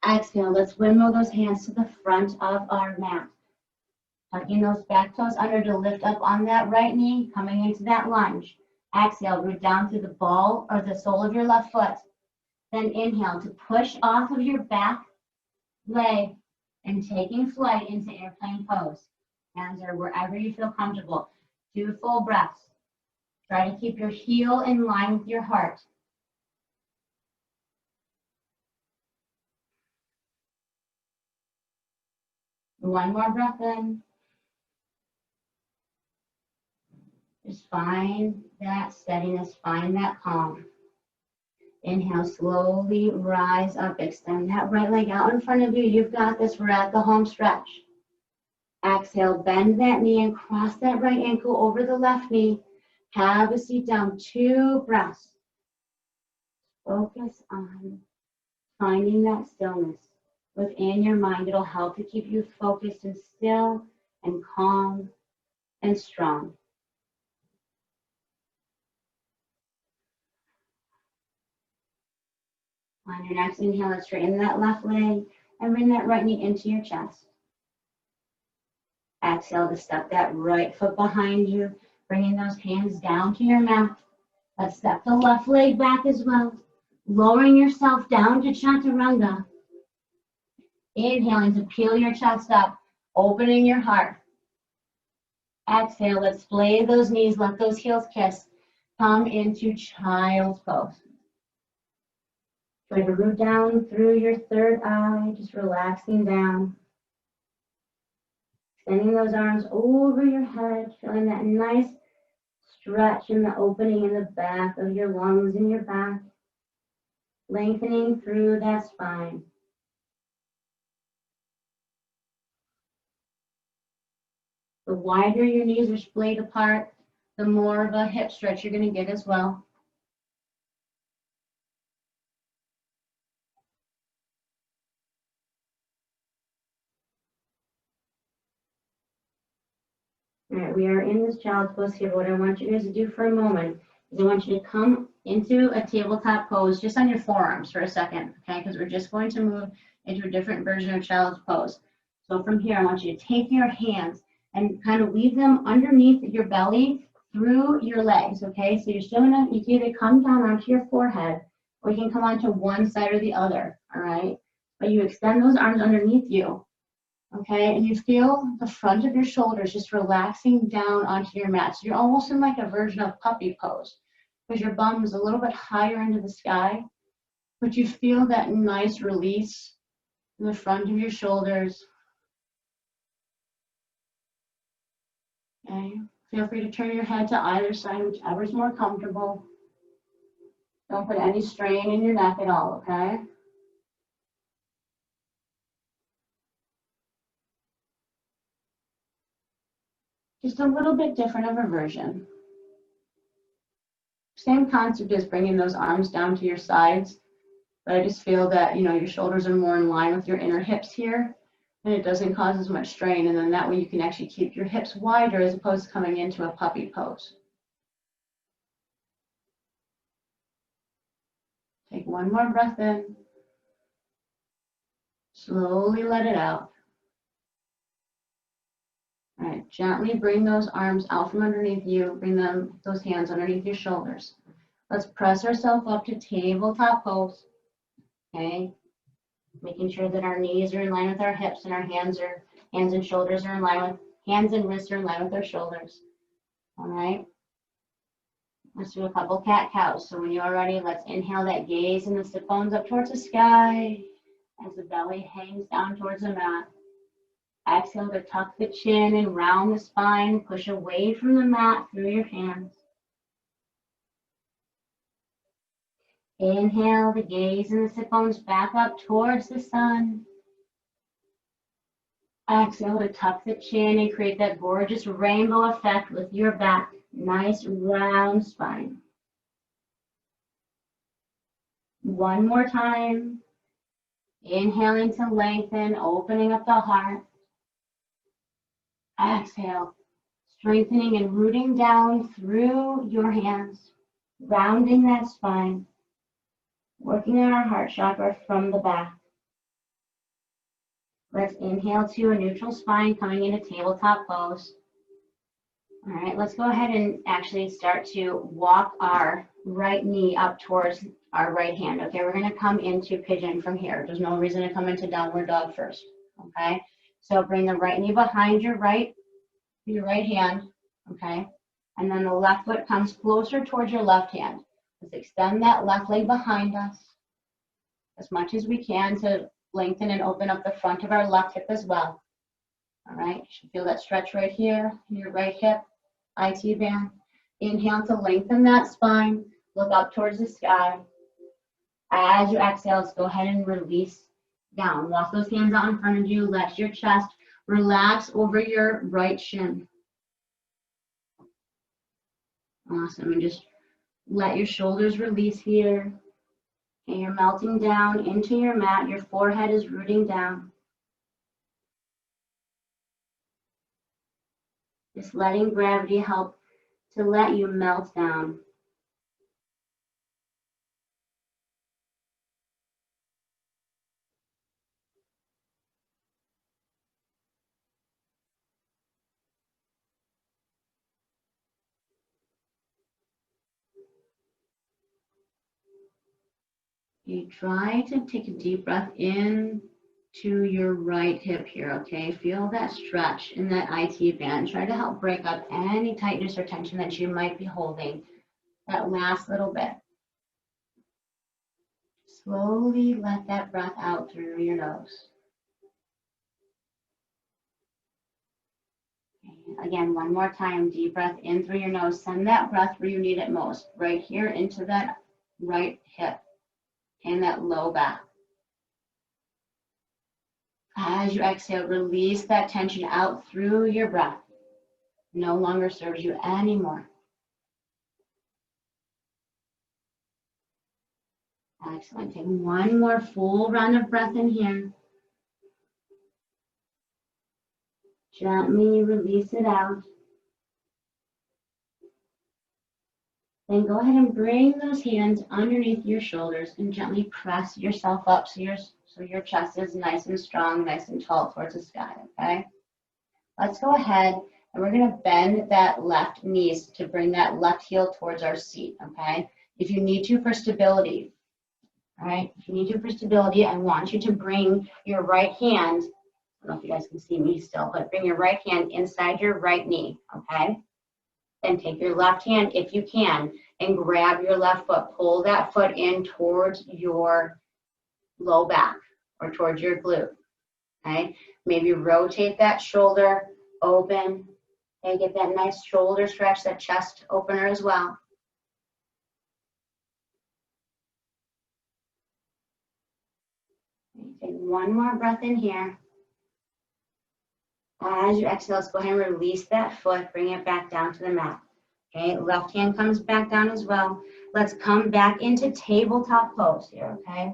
Exhale, let's windmill those hands to the front of our mat. Tucking those back toes under to lift up on that right knee, coming into that lunge. Exhale, root down through the ball or the sole of your left foot. Then inhale to push off of your back leg and taking flight into airplane pose. Hands are wherever you feel comfortable. 2 full breaths. Try to keep your heel in line with your heart. One more breath in. Just find that steadiness, find that calm. Inhale, slowly rise up, extend that right leg out in front of you. You've got this, we're at the home stretch. Exhale, bend that knee and cross that right ankle over the left knee. Have a seat down, 2 breaths. Focus on finding that stillness within your mind. It'll help to keep you focused and still and calm and strong. On your next inhale, let's straighten that left leg and bring that right knee into your chest. Exhale to step that right foot behind you, bringing those hands down to your mat. Let's step the left leg back as well, lowering yourself down to chaturanga. Inhaling to peel your chest up, opening your heart. Exhale, let's splay those knees, let those heels kiss. Come into child's pose. Try to root down through your third eye, just relaxing down. Extending those arms over your head, feeling that nice stretch in the opening in the back of your lungs and your back. Lengthening through that spine. The wider your knees are splayed apart, the more of a hip stretch you're going to get as well. All right, we are in this child's pose here. What I want you guys to do for a moment is I want you to come into a tabletop pose just on your forearms for a second, okay? Because we're just going to move into a different version of child's pose. So from here, I want you to take your hands and kind of weave them underneath your belly through your legs, okay? So you're still gonna, you can either come down onto your forehead or you can come onto one side or the other, all right? But you extend those arms underneath you. Okay, and you feel the front of your shoulders just relaxing down onto your mat. So you're almost in like a version of puppy pose because your bum is a little bit higher into the sky, but you feel that nice release in the front of your shoulders. Okay, feel free to turn your head to either side, whichever is more comfortable. Don't put any strain in your neck at all, okay? Just a little bit different of a version. Same concept as bringing those arms down to your sides, but I just feel that, you know, your shoulders are more in line with your inner hips here, and it doesn't cause as much strain, and then that way you can actually keep your hips wider as opposed to coming into a puppy pose. Take one more breath in. Slowly let it out. All right, gently bring those arms out from underneath you. Bring those hands underneath your shoulders. Let's press ourselves up to tabletop pose. Okay, making sure that our knees are in line with our hips and our hands and shoulders are in line with, hands and wrists are in line with our shoulders. All right, let's do a couple cat-cows. So when you're ready, let's inhale that gaze and the sit bones up towards the sky as the belly hangs down towards the mat. Exhale to tuck the chin and round the spine, push away from the mat through your hands. Inhale, the gaze and the sit bones back up towards the sun. Exhale to tuck the chin and create that gorgeous rainbow effect with your back. Nice round spine. One more time. Inhaling to lengthen, opening up the heart. Exhale, strengthening and rooting down through your hands, rounding that spine, working on our heart chakra from the back. Let's inhale to a neutral spine, coming into tabletop pose. All right, let's go ahead and actually start to walk our right knee up towards our right hand. Okay, we're going to come into pigeon from here. There's no reason to come into downward dog first. Okay, so bring the right knee behind your right hand. Okay, and then the left foot comes closer towards your left hand. Let's extend that left leg behind us as much as we can to lengthen and open up the front of our left hip as well. All right, you should feel that stretch right here in your right hip, IT band. Inhale to lengthen that spine, look up towards the sky. As you exhale, let's go ahead and release down. Walk those hands out in front of you, let your chest relax over your right shin. Awesome, and just let your shoulders release here. And you're melting down into your mat. Your forehead is rooting down. Just letting gravity help to let you melt down. You try to take a deep breath in to your right hip here, okay? Feel that stretch in that IT band. Try to help break up any tightness or tension that you might be holding. That last little bit. Slowly let that breath out through your nose. Okay. Again, one more time, deep breath in through your nose. Send that breath where you need it most, right here into that right hip and that low back. As you exhale, release that tension out through your breath. No longer serves you anymore. Excellent. Take one more full round of breath in here. Gently release it out. Then go ahead and bring those hands underneath your shoulders and gently press yourself up so your chest is nice and strong, nice and tall towards the sky, okay? Let's go ahead and we're going to bend that left knee to bring that left heel towards our seat, okay? If you need to for stability, all right? If you need to for stability, I want you to bring your right hand, I don't know if you guys can see me still, but bring your right hand inside your right knee, okay? Then take your left hand, if you can, and grab your left foot. Pull that foot in towards your low back or towards your glute, okay? Maybe rotate that shoulder, open, and get that nice shoulder stretch, that chest opener as well. Take one more breath in here. As you exhale, let's go ahead and release that foot, bring it back down to the mat. Okay, left hand comes back down as well. Let's come back into tabletop pose here, okay?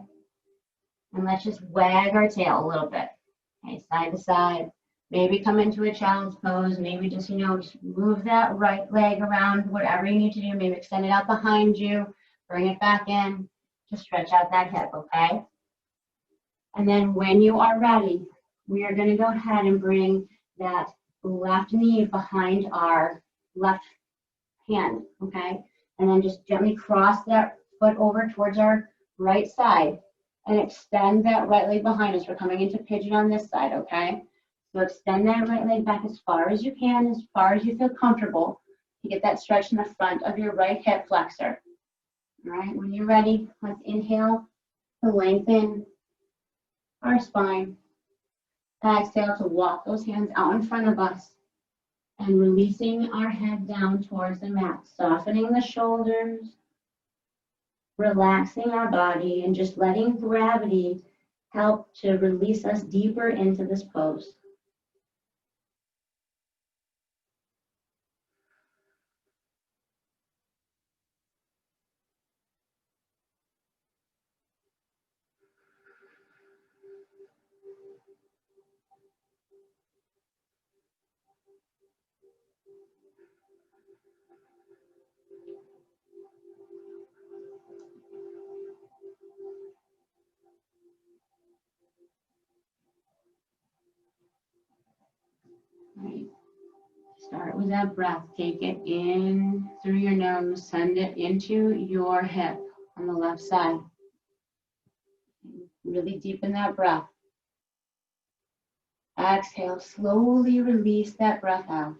And let's just wag our tail a little bit. Okay, side to side. Maybe come into a child's pose. Maybe just, just move that right leg around, whatever you need to do. Maybe extend it out behind you. Bring it back in. Just stretch out that hip, okay? And then when you are ready, we are going to go ahead and bring that left knee behind our left hand, okay? And then just gently cross that foot over towards our right side and extend that right leg behind us. We're coming into pigeon on this side, okay? So extend that right leg back as far as you can, as far as you feel comfortable to get that stretch in the front of your right hip flexor. All right, when you're ready, let's inhale to lengthen our spine. Exhale to walk those hands out in front of us and releasing our head down towards the mat, softening the shoulders, relaxing our body and just letting gravity help to release us deeper into this pose. Right. Start with that breath. Take it in through your nose. Send it into your hip on the left side. Really deepen that breath. Exhale. Slowly release that breath out.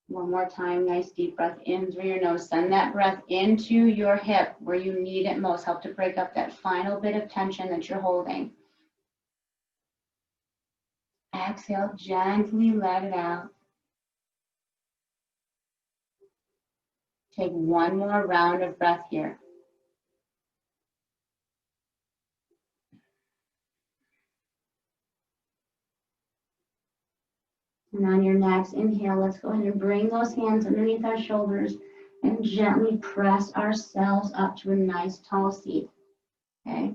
One more time. Nice deep breath in through your nose. Send that breath into your hip where you need it most. Help to break up that final bit of tension that you're holding. Exhale. Gently let it out. Take one more round of breath here. And on your next inhale, let's go ahead and bring those hands underneath our shoulders and gently press ourselves up to a nice tall seat. Okay.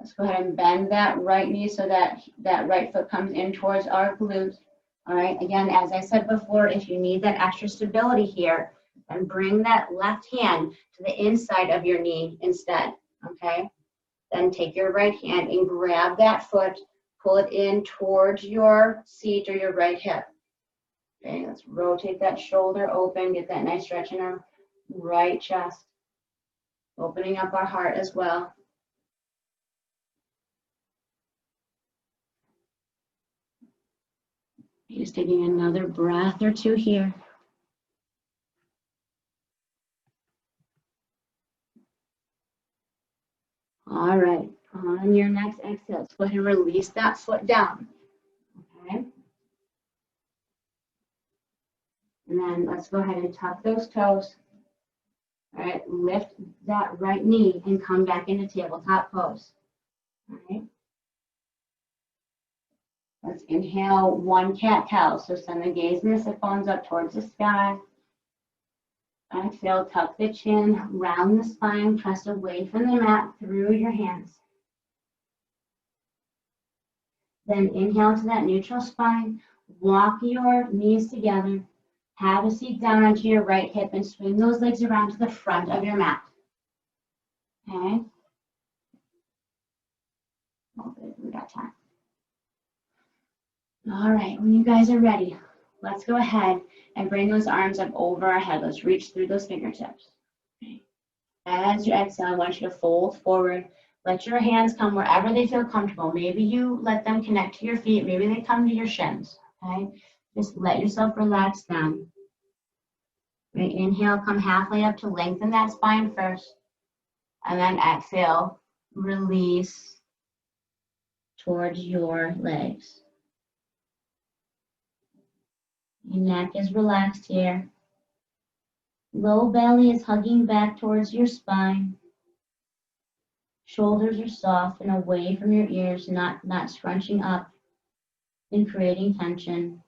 Let's go ahead and bend that right knee so that that right foot comes in towards our glute. All right. Again, as I said before, if you need that extra stability here, then bring that left hand to the inside of your knee instead. Okay. Then take your right hand and grab that foot. Pull it in towards your seat or your right hip. Okay, let's rotate that shoulder open, get that nice stretch in our right chest. Opening up our heart as well. Just taking another breath or two here. All right, on your next exhale, let's go ahead and release that foot down. Okay. And then let's go ahead and tuck those toes. All right, lift that right knee and come back into tabletop pose. All right. Let's inhale one cat-cow. So send the gaze and the sit bones up towards the sky. Exhale, tuck the chin, round the spine, press away from the mat through your hands. Then inhale to that neutral spine. Walk your knees together. Have a seat down onto your right hip and swing those legs around to the front of your mat. Okay? Oh, good. We got time. All right, when you guys are ready, let's go ahead and bring those arms up over our head. Let's reach through those fingertips. Okay. As you exhale, I want you to fold forward. Let your hands come wherever they feel comfortable. Maybe you let them connect to your feet. Maybe they come to your shins. Okay? Just let yourself relax down. Right, inhale, come halfway up to lengthen that spine first. And then exhale, release towards your legs. Your neck is relaxed here. Low belly is hugging back towards your spine. Shoulders are soft and away from your ears, not scrunching up and creating tension.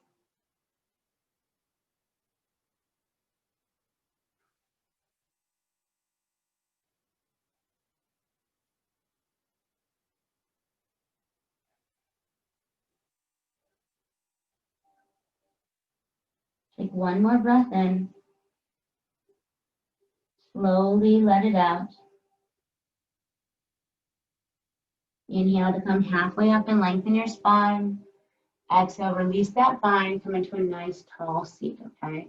Take one more breath in. Slowly let it out. Inhale to come halfway up and lengthen your spine. Exhale, release that bind, come into a nice tall seat, okay?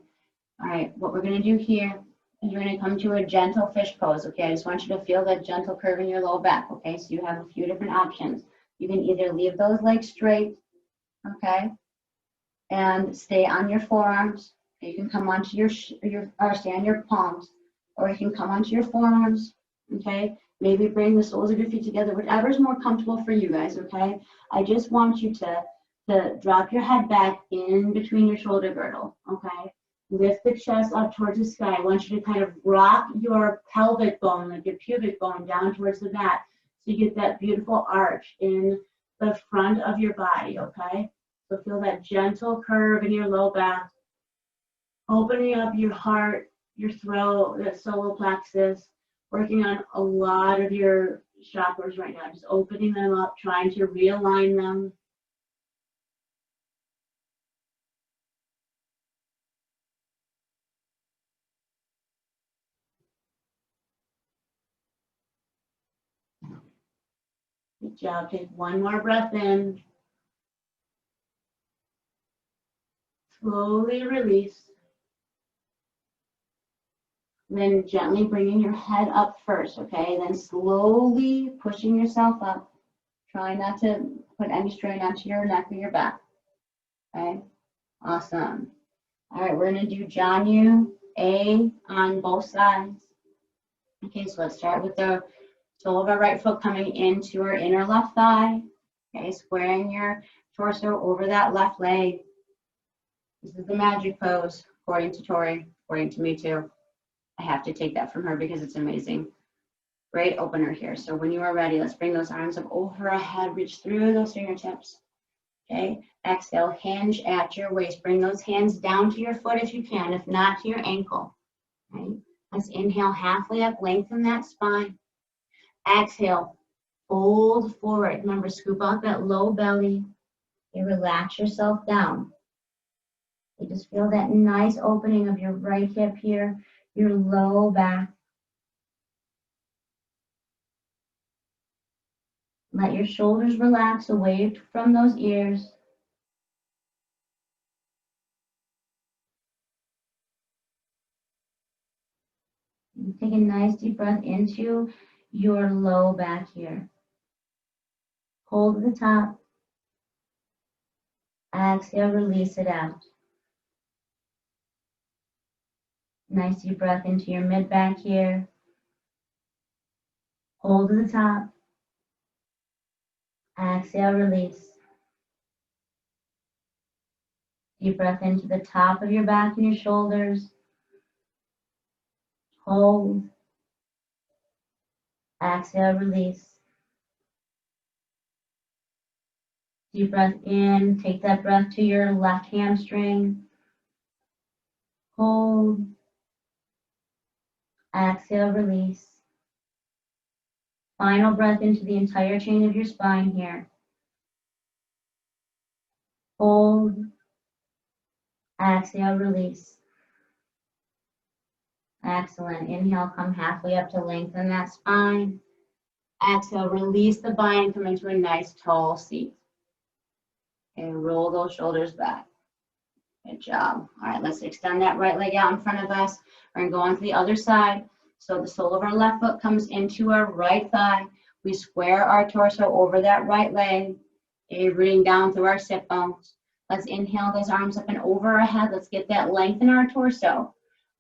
All right, what we're gonna do here is you're gonna come to a gentle fish pose, okay? I just want you to feel that gentle curve in your low back, okay? So you have a few different options. You can either leave those legs straight, okay? And stay on your forearms. You can come onto your or stay on your palms, or you can come onto your forearms, okay? Maybe bring the soles of your feet together, whatever's more comfortable for you guys, okay? I just want you to drop your head back in between your shoulder girdle, okay? Lift the chest up towards the sky. I want you to kind of rock your pelvic bone, like your pubic bone, down towards the mat. So you get that beautiful arch in the front of your body, okay? So feel that gentle curve in your low back, opening up your heart, your throat, that solar plexus, working on a lot of your chakras right now, just opening them up, trying to realign them. Good job. Take one more breath in. Slowly release. Then gently bringing your head up first, okay? Then slowly pushing yourself up. Try not to put any strain onto your neck or your back, okay? Awesome. All right, we're going to do Janu A on both sides. Okay, so let's start with the sole of our right foot coming into our inner left thigh. Okay, squaring your torso over that left leg. This is the magic pose, according to Tori, according to me too. I have to take that from her because it's amazing. Great opener here. So when you are ready, let's bring those arms up over our head, reach through those fingertips. Okay, exhale, hinge at your waist. Bring those hands down to your foot if you can, if not to your ankle. Right? Let's inhale halfway up, lengthen that spine. Exhale, fold forward. Remember, scoop out that low belly. Okay, relax yourself down. You just feel that nice opening of your right hip here, your low back. Let your shoulders relax away from those ears. And take a nice deep breath into your low back here. Hold at the top. Exhale, release it out. Nice deep breath into your mid back here. Hold at the top. Exhale, release. Deep breath into the top of your back and your shoulders. Hold. Exhale, release. Deep breath in. Take that breath to your left hamstring. Hold. Exhale, release. Final breath into the entire chain of your spine here. Hold. Exhale, release. Excellent. Inhale, come halfway up to lengthen that spine. Exhale, release the bind, come into a nice tall seat. And roll those shoulders back. Good job. All right, let's extend that right leg out in front of us. We're going to go on to the other side. So the sole of our left foot comes into our right thigh. We square our torso over that right leg, rooting down through our sit bones. Let's inhale those arms up and over our head. Let's get that length in our torso.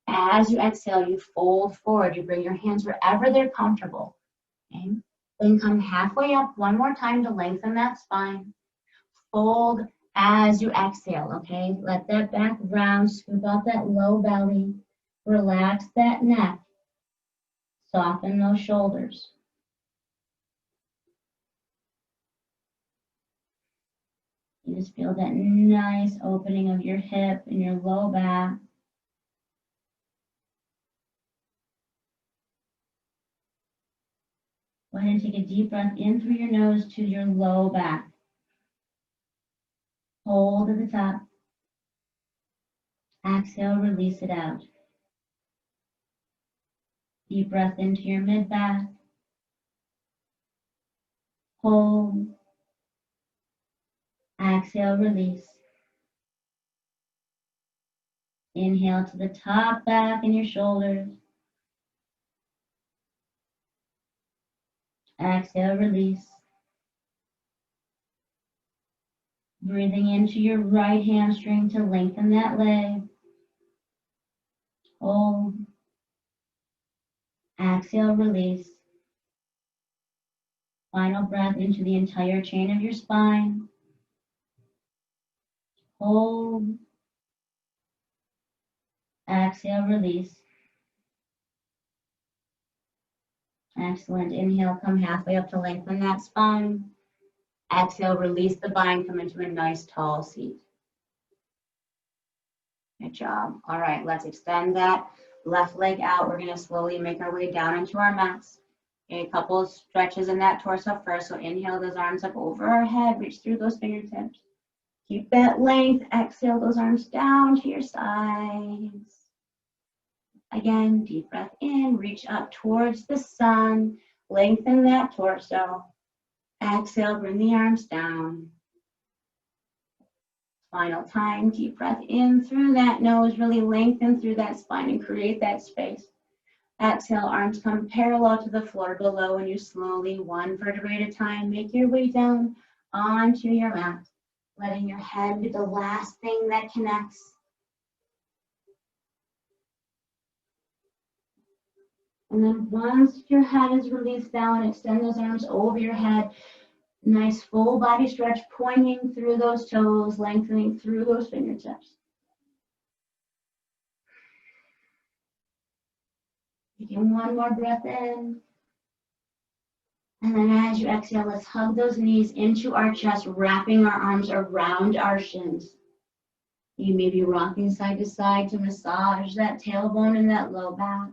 As you exhale, you fold forward. You bring your hands wherever they're comfortable. Okay? Then come halfway up one more time to lengthen that spine. Fold as you exhale, okay? Let that back round, scoop out that low belly, relax that neck, soften those shoulders. You just feel that nice opening of your hip and your low back. Go ahead and take a deep breath in through your nose to your low back. Hold at the top. Exhale, release it out. Deep breath into your mid back. Hold. Exhale, release. Inhale to the top back and your shoulders. Exhale, release. Breathing into your right hamstring to lengthen that leg. Hold. Exhale, release. Final breath into the entire chain of your spine. Hold. Exhale, release. Excellent. Inhale, come halfway up to lengthen that spine. Exhale, release the bind, come into a nice tall seat. Good job. All right, let's extend that left leg out. We're going to slowly make our way down into our mats. A couple of stretches in that torso first. So inhale those arms up over our head, reach through those fingertips. Keep that length. Exhale those arms down to your sides. Again, deep breath in, reach up towards the sun. Lengthen that torso. Exhale, bring the arms down. Final time, deep breath in through that nose, really lengthen through that spine and create that space. Exhale, arms come parallel to the floor below, and you slowly, one vertebrae at a time, make your way down onto your mat, letting your head be the last thing that connects. And then once your head is released down, extend those arms over your head. Nice full body stretch, pointing through those toes, lengthening through those fingertips. Taking one more breath in. And then as you exhale, let's hug those knees into our chest, wrapping our arms around our shins. You may be rocking side to side to massage that tailbone and that low back,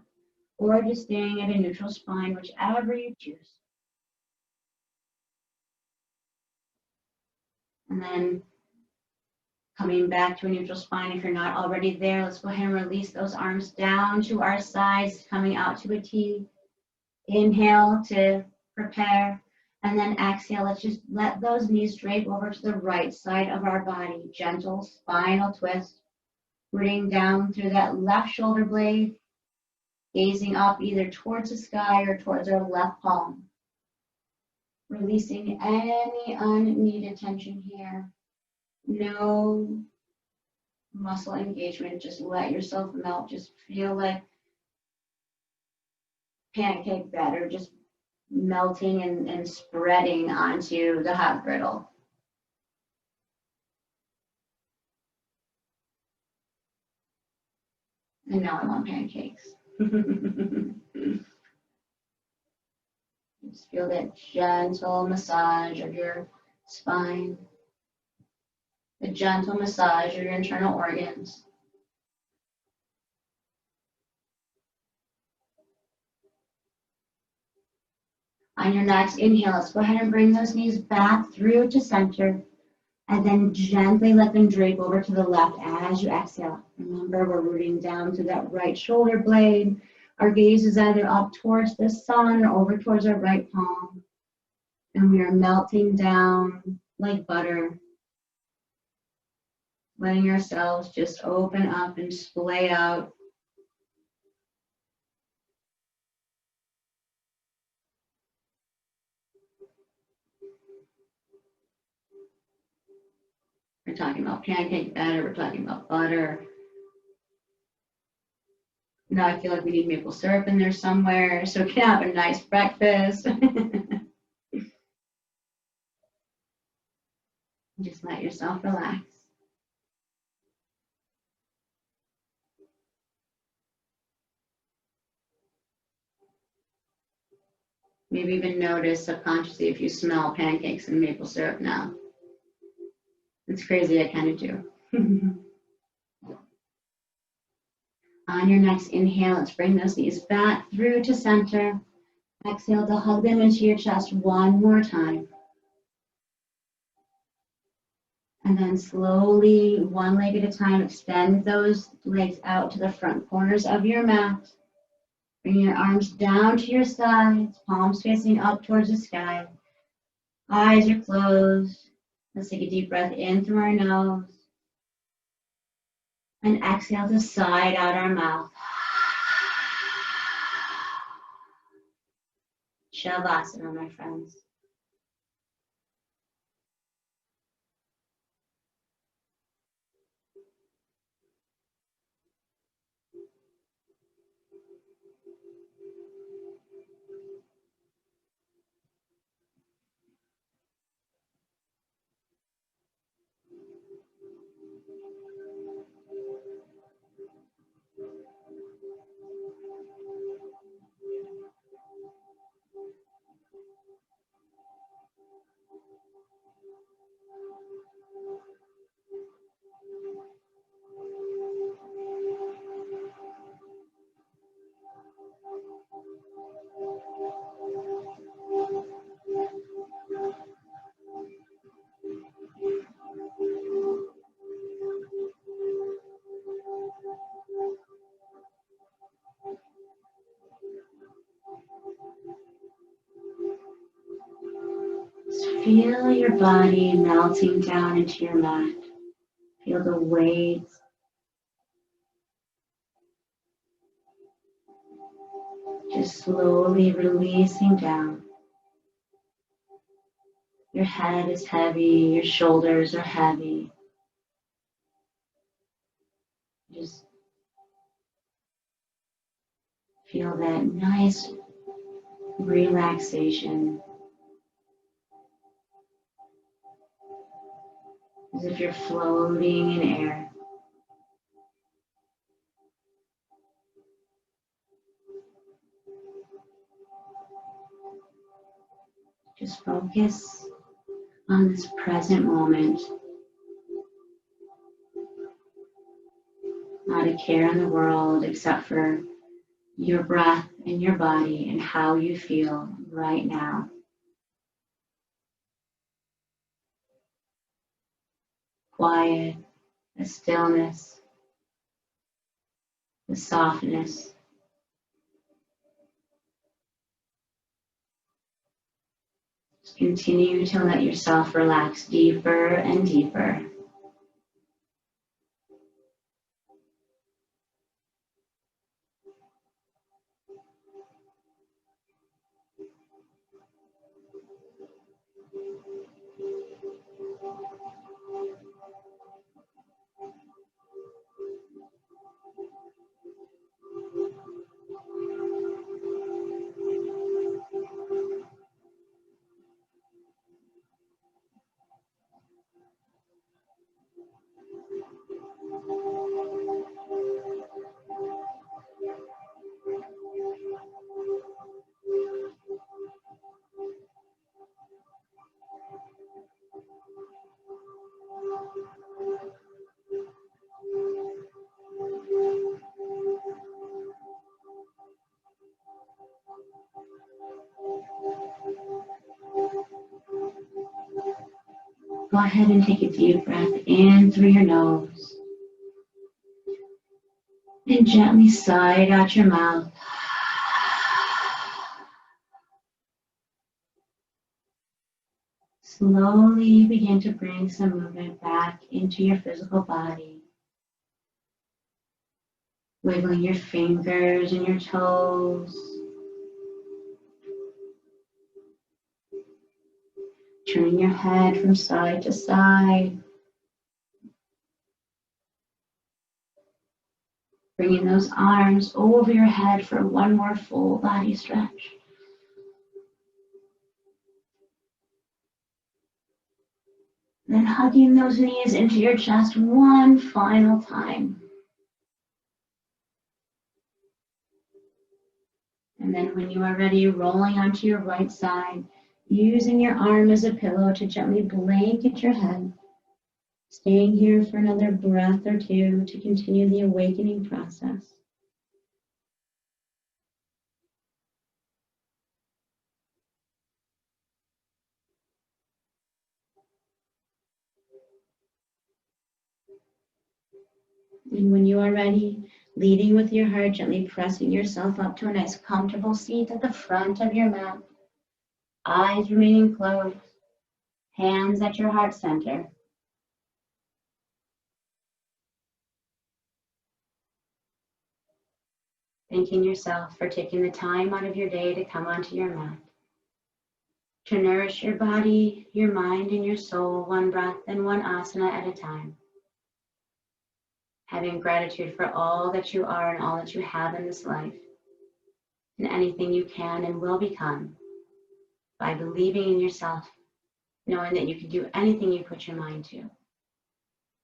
or just staying at a neutral spine, whichever you choose. And then coming back to a neutral spine, if you're not already there, let's go ahead and release those arms down to our sides, coming out to a T. Inhale to prepare, and then exhale. Let's just let those knees drape over to the right side of our body. Gentle spinal twist. Rooting down through that left shoulder blade, gazing up either towards the sky or towards our left palm. Releasing any unneeded tension here. No muscle engagement. Just let yourself melt. Just feel like pancake batter, just melting and spreading onto the hot griddle. And now I want pancakes. Just feel that gentle massage of your spine, the gentle massage of your internal organs. On your next inhale, let's go ahead and bring those knees back through to center, and then gently let them drape over to the left as you exhale. Remember, we're rooting down to that right shoulder blade. Our gaze is either up towards the sun or over towards our right palm. And we are melting down like butter, letting ourselves just open up and splay out. We're talking about pancake batter, we're talking about butter. Now I feel like we need maple syrup in there somewhere, so we can have a nice breakfast. Just let yourself relax. Maybe even notice subconsciously if you smell pancakes and maple syrup now. It's crazy, I kind of do. On your next inhale, let's bring those knees back through to center. Exhale to hug them into your chest one more time. And then slowly, one leg at a time, extend those legs out to the front corners of your mat. Bring your arms down to your sides, palms facing up towards the sky. Eyes are closed. Let's take a deep breath in through our nose. And exhale to side out our mouth. Shavasana, my friends. feel your body melting down into your mat. Feel the weight. Just slowly releasing down. Your head is heavy, your shoulders are heavy. Just feel that nice relaxation. As if you're floating in air. Just focus on this present moment. Not a care in the world except for your breath and your body and how you feel right now. Quiet, the stillness, the softness. Just continue to let yourself relax deeper and deeper. Go ahead and take a deep breath in through your nose. And gently sigh out your mouth. Slowly begin to bring some movement back into your physical body. Wiggling your fingers and your toes. Turning your head from side to side. Bringing those arms over your head for one more full body stretch. Then hugging those knees into your chest one final time. And then when you are ready, rolling onto your right side, using your arm as a pillow to gently blanket your head. Staying here for another breath or two to continue the awakening process. And when you are ready, leading with your heart, gently pressing yourself up to a nice comfortable seat at the front of your mat. Eyes remaining closed, hands at your heart center. Thanking yourself for taking the time out of your day to come onto your mat. To nourish your body, your mind, and your soul, one breath and one asana at a time. Having gratitude for all that you are and all that you have in this life, and anything you can and will become by believing in yourself, knowing that you can do anything you put your mind to,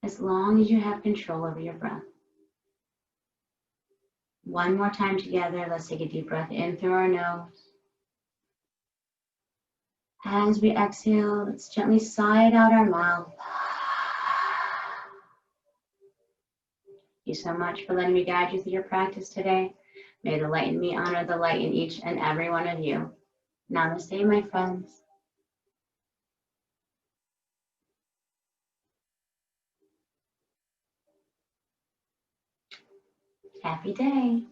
as long as you have control over your breath. One more time together, let's take a deep breath in through our nose. As we exhale, let's gently sigh out our mouth. Thank you so much for letting me guide you through your practice today. May the light in me honor the light in each and every one of you. Namaste, my friends. Happy day.